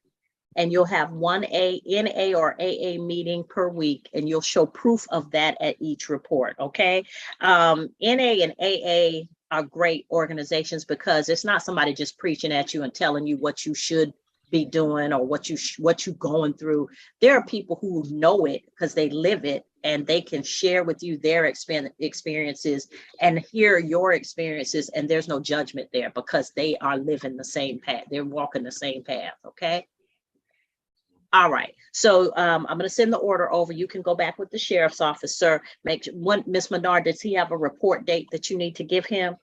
and you'll have one NA or AA meeting per week, and you'll show proof of that at each report. Okay. NA and AA are great organizations because it's not somebody just preaching at you and telling you what you should be doing or what you going through. There are people who know it because they live it, and they can share with you their experiences and hear your experiences, and there's no judgment there because they are living the same path. They're walking the same path. Okay. All right. So I'm going to send the order over. You can go back with the sheriff's office, sir. Ms. Menard, does he have a report date that you need to give him?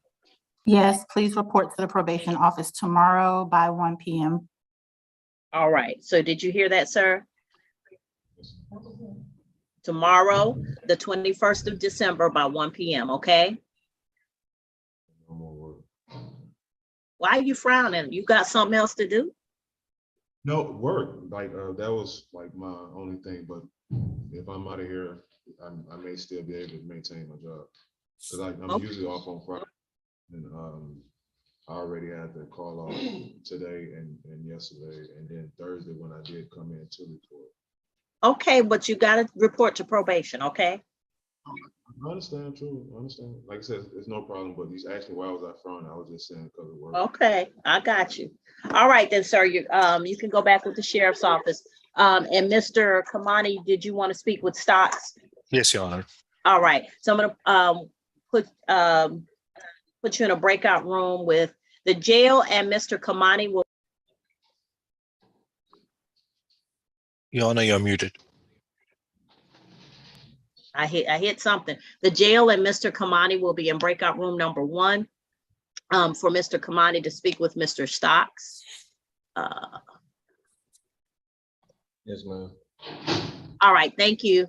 Yes, please report to the probation office tomorrow by 1 p.m. All right. So did you hear that, sir? Tomorrow, the 21st of December by 1 p.m. Okay. Why are you frowning? You got something else to do? No, work, like, that was like my only thing, but if I'm out of here, I may still be able to maintain my job. Cause I'm usually off on Friday, and, I already had to call off today and yesterday, and then Thursday when I did come in to report. Okay, but you got to report to probation, okay? I understand, true, I understand. Like I said, it's no problem, but he's asking why was I frowning, I was just saying because of work. Okay, I got you. All right then, sir, you can go back with the sheriff's office. And Mr. Kamani, did you want to speak with Stocks? Yes, Your Honor. All right, so I'm gonna put you in a breakout room with the jail, and Mr. Kamani will. Your Honor, you're muted. I hit something. The jail and Mr. Kamani will be in breakout room number 1 for Mr. Kamani to speak with Mr. Stocks. Yes, ma'am. All right, thank you.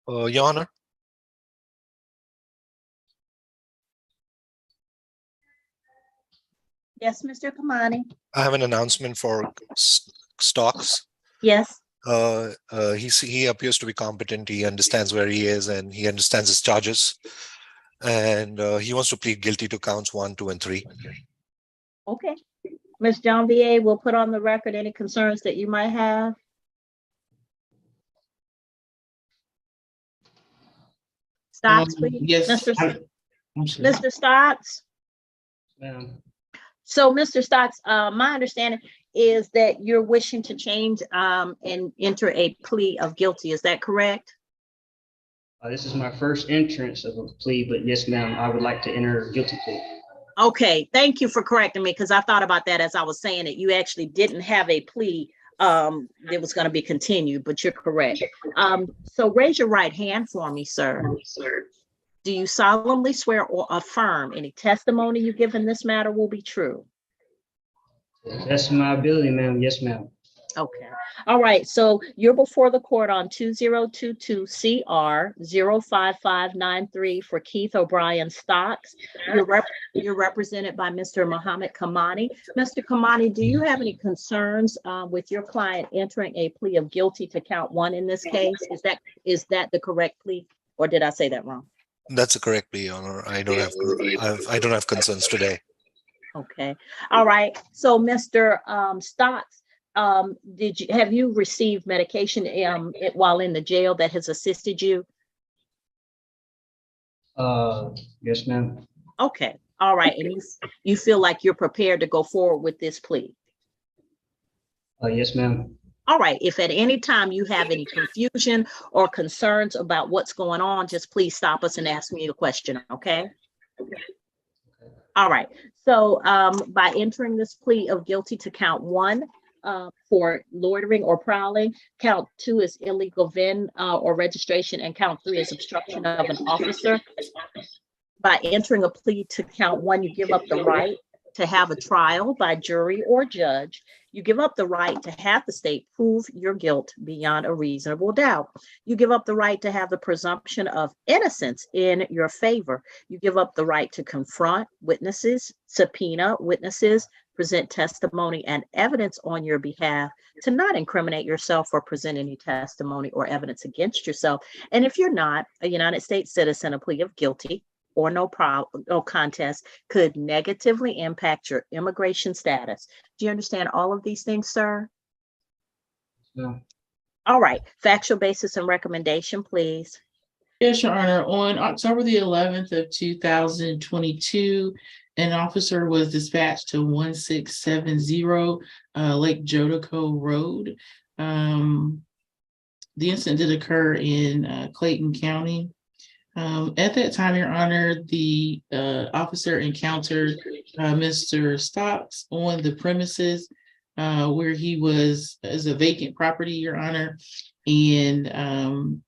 Your Honor, Yes, Mr. Kamani? I have an announcement for Stocks. Yes. He appears to be competent. He understands where he is and he understands his charges. And he wants to plead guilty to counts 1, 2, and 3. Okay. Ms. John VA will put on the record any concerns that you might have. Stocks, please. Yes. Mr. Stocks. Ma'am. So, Mr. Stocks, my understanding is that you're wishing to change and enter a plea of guilty. Is that correct? This is my first entrance of a plea, but yes, ma'am, I would like to enter a guilty plea. Okay, thank you for correcting me because I thought about that as I was saying it. You actually didn't have a plea that was going to be continued, but you're correct. So raise your right hand for me, sir. Do you solemnly swear or affirm any testimony you give in this matter will be true? That's my ability, ma'am. Yes, ma'am. Okay. All right. So you're before the court on 2022 CR 05593 for Keith O'Brien Stocks. You're represented by Mr. Muhammad Kamani. Mr. Kamani, do you have any concerns with your client entering a plea of guilty to count 1 in this case? Is that the correct plea, or did I say that wrong? That's a correct plea, Your Honor. I don't have concerns today. Okay. All right. So, Mr. Stocks, have you received medication while in the jail that has assisted you? Yes, ma'am. Okay. All right. And you feel like you're prepared to go forward with this plea? Yes, ma'am. All right. If at any time you have any confusion or concerns about what's going on, just please stop us and ask me the question. Okay. All right. So by entering this plea of guilty to count 1 for loitering or prowling, count 2 is illegal VIN or registration, and count 3 is obstruction of an officer. By entering a plea to count 1, you give up the right to have a trial by jury or judge. You give up the right to have the state prove your guilt beyond a reasonable doubt. You give up the right to have the presumption of innocence in your favor. You give up the right to confront witnesses, subpoena witnesses, present testimony and evidence on your behalf, to not incriminate yourself or present any testimony or evidence against yourself. And if you're not a United States citizen, a plea of guilty or no contest could negatively impact your immigration status. Do you understand all of these things, sir? No. All right. Factual basis and recommendation, please. Yes, Your Honor. On October the 11th of 2022, an officer was dispatched to 1670 Lake Jodeco Road. The incident did occur in Clayton County. At that time, Your Honor, the officer encountered Mr. Stocks on the premises where he was as a vacant property, Your Honor, and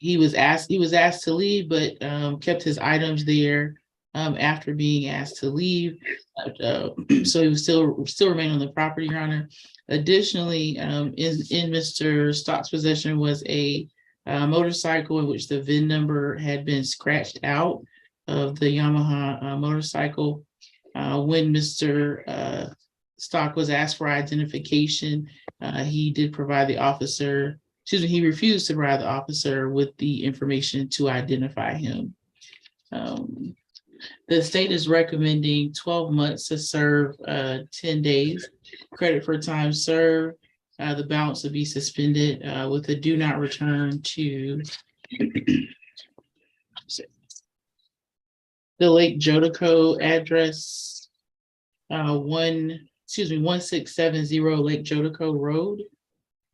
he was asked to leave, but kept his items there after being asked to leave. So he was still remain on the property, Your Honor. Additionally, in Mr. Stocks' possession was a motorcycle in which the VIN number had been scratched out of the Yamaha motorcycle. When Mr. Stock was asked for identification, he did provide the officer, he refused to provide the officer with the information to identify him. The state is recommending 12 months to serve 10 days. Credit for time served. The balance will be suspended with a do not return to the Lake Jodeco address, 1670 Lake Jodeco Road.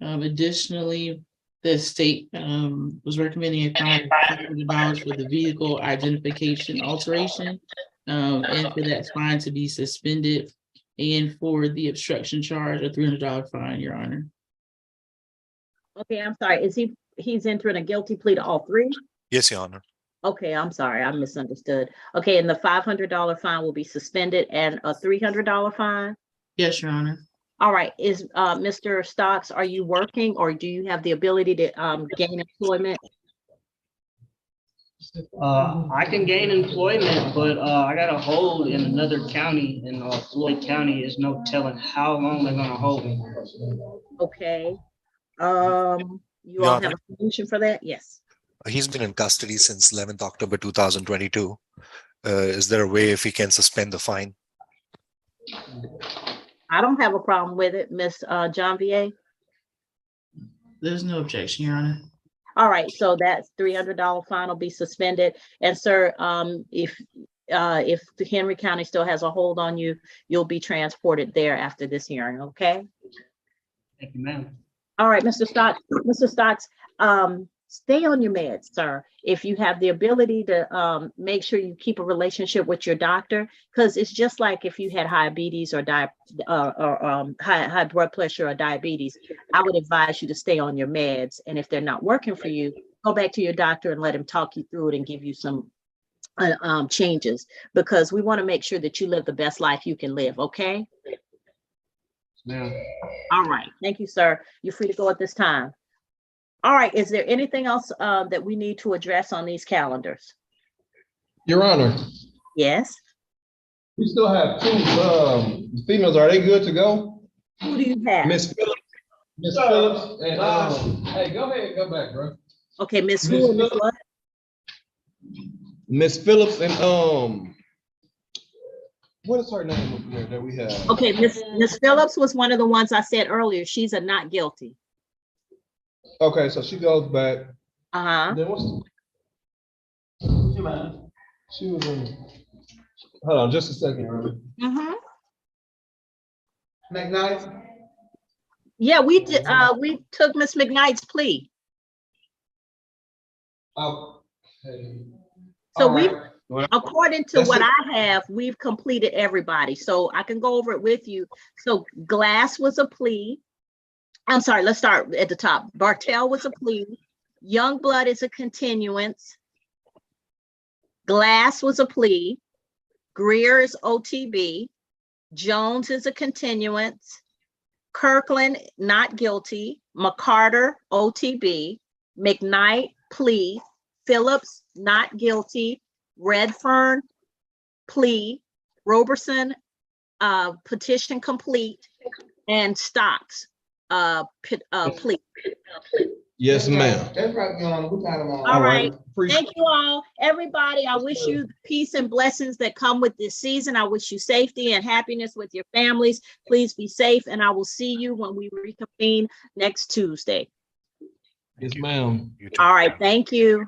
Additionally, the state was recommending a fine of $500 for the vehicle identification alteration, and for that fine to be suspended, and for the obstruction charge, a $300 fine, Your Honor. Okay, I'm sorry. He's entering a guilty plea to all 3? Yes, Your Honor. Okay, I'm sorry. I misunderstood. Okay, and the $500 fine will be suspended and a $300 fine? Yes, Your Honor. All right, is Mr. Stocks, are you working or do you have the ability to gain employment? I can gain employment, but I got a hold in another county, in Floyd County. Is no telling how long they're gonna hold me. Okay. You all have a solution for that? Yes. He's been in custody since 11th October 2022. Is there a way if he can suspend the fine? I don't have a problem with it, Miss Janvier. There's no objection, Your Honor. All right, so that's $300 fine will be suspended. And sir, if the Henry County still has a hold on you, you'll be transported there after this hearing, okay? Thank you, ma'am. All right, Mr. Stocks, stay on your meds, sir. If you have the ability to make sure you keep a relationship with your doctor, because it's just like if you had diabetes or high blood pressure or diabetes, I would advise you to stay on your meds. And if they're not working for you, go back to your doctor and let him talk you through it and give you some changes, because we want to make sure that you live the best life you can live, okay? Ma'am. All right, thank you, sir. You're free to go at this time. All right, is there anything else that we need to address on these calendars? Your Honor. Yes. We still have two females. Are they good to go? Who do you have? Miss Phillips and hey, go ahead and go back, bro. Okay, Miss who and Miss what? Miss Phillips and what is her name up there that we have? Okay, Miss Phillips was one of the ones I said earlier. She's a not guilty. Okay, so she goes back. Uh-huh. Then what's she was in. Hold on just a second, Robert. Mm-hmm. McKnight? Yeah, we did we took Miss McKnight's plea. Okay. So All right. according to what I have, we've completed everybody. So I can go over it with you. So Glass was a plea. I'm sorry, let's start at the top. Bartell was a plea. Youngblood is a continuance. Glass was a plea. Greer is OTB. Jones is a continuance. Kirkland, not guilty. McCarter, OTB. McKnight, plea. Phillips, not guilty. Redfern, plea. Roberson, petition complete. And Stocks, plea. Yes, ma'am. All right. Thank you all. Everybody, I wish you peace and blessings that come with this season. I wish you safety and happiness with your families. Please be safe, and I will see you when we reconvene next Tuesday. Yes, ma'am. All right. Thank you.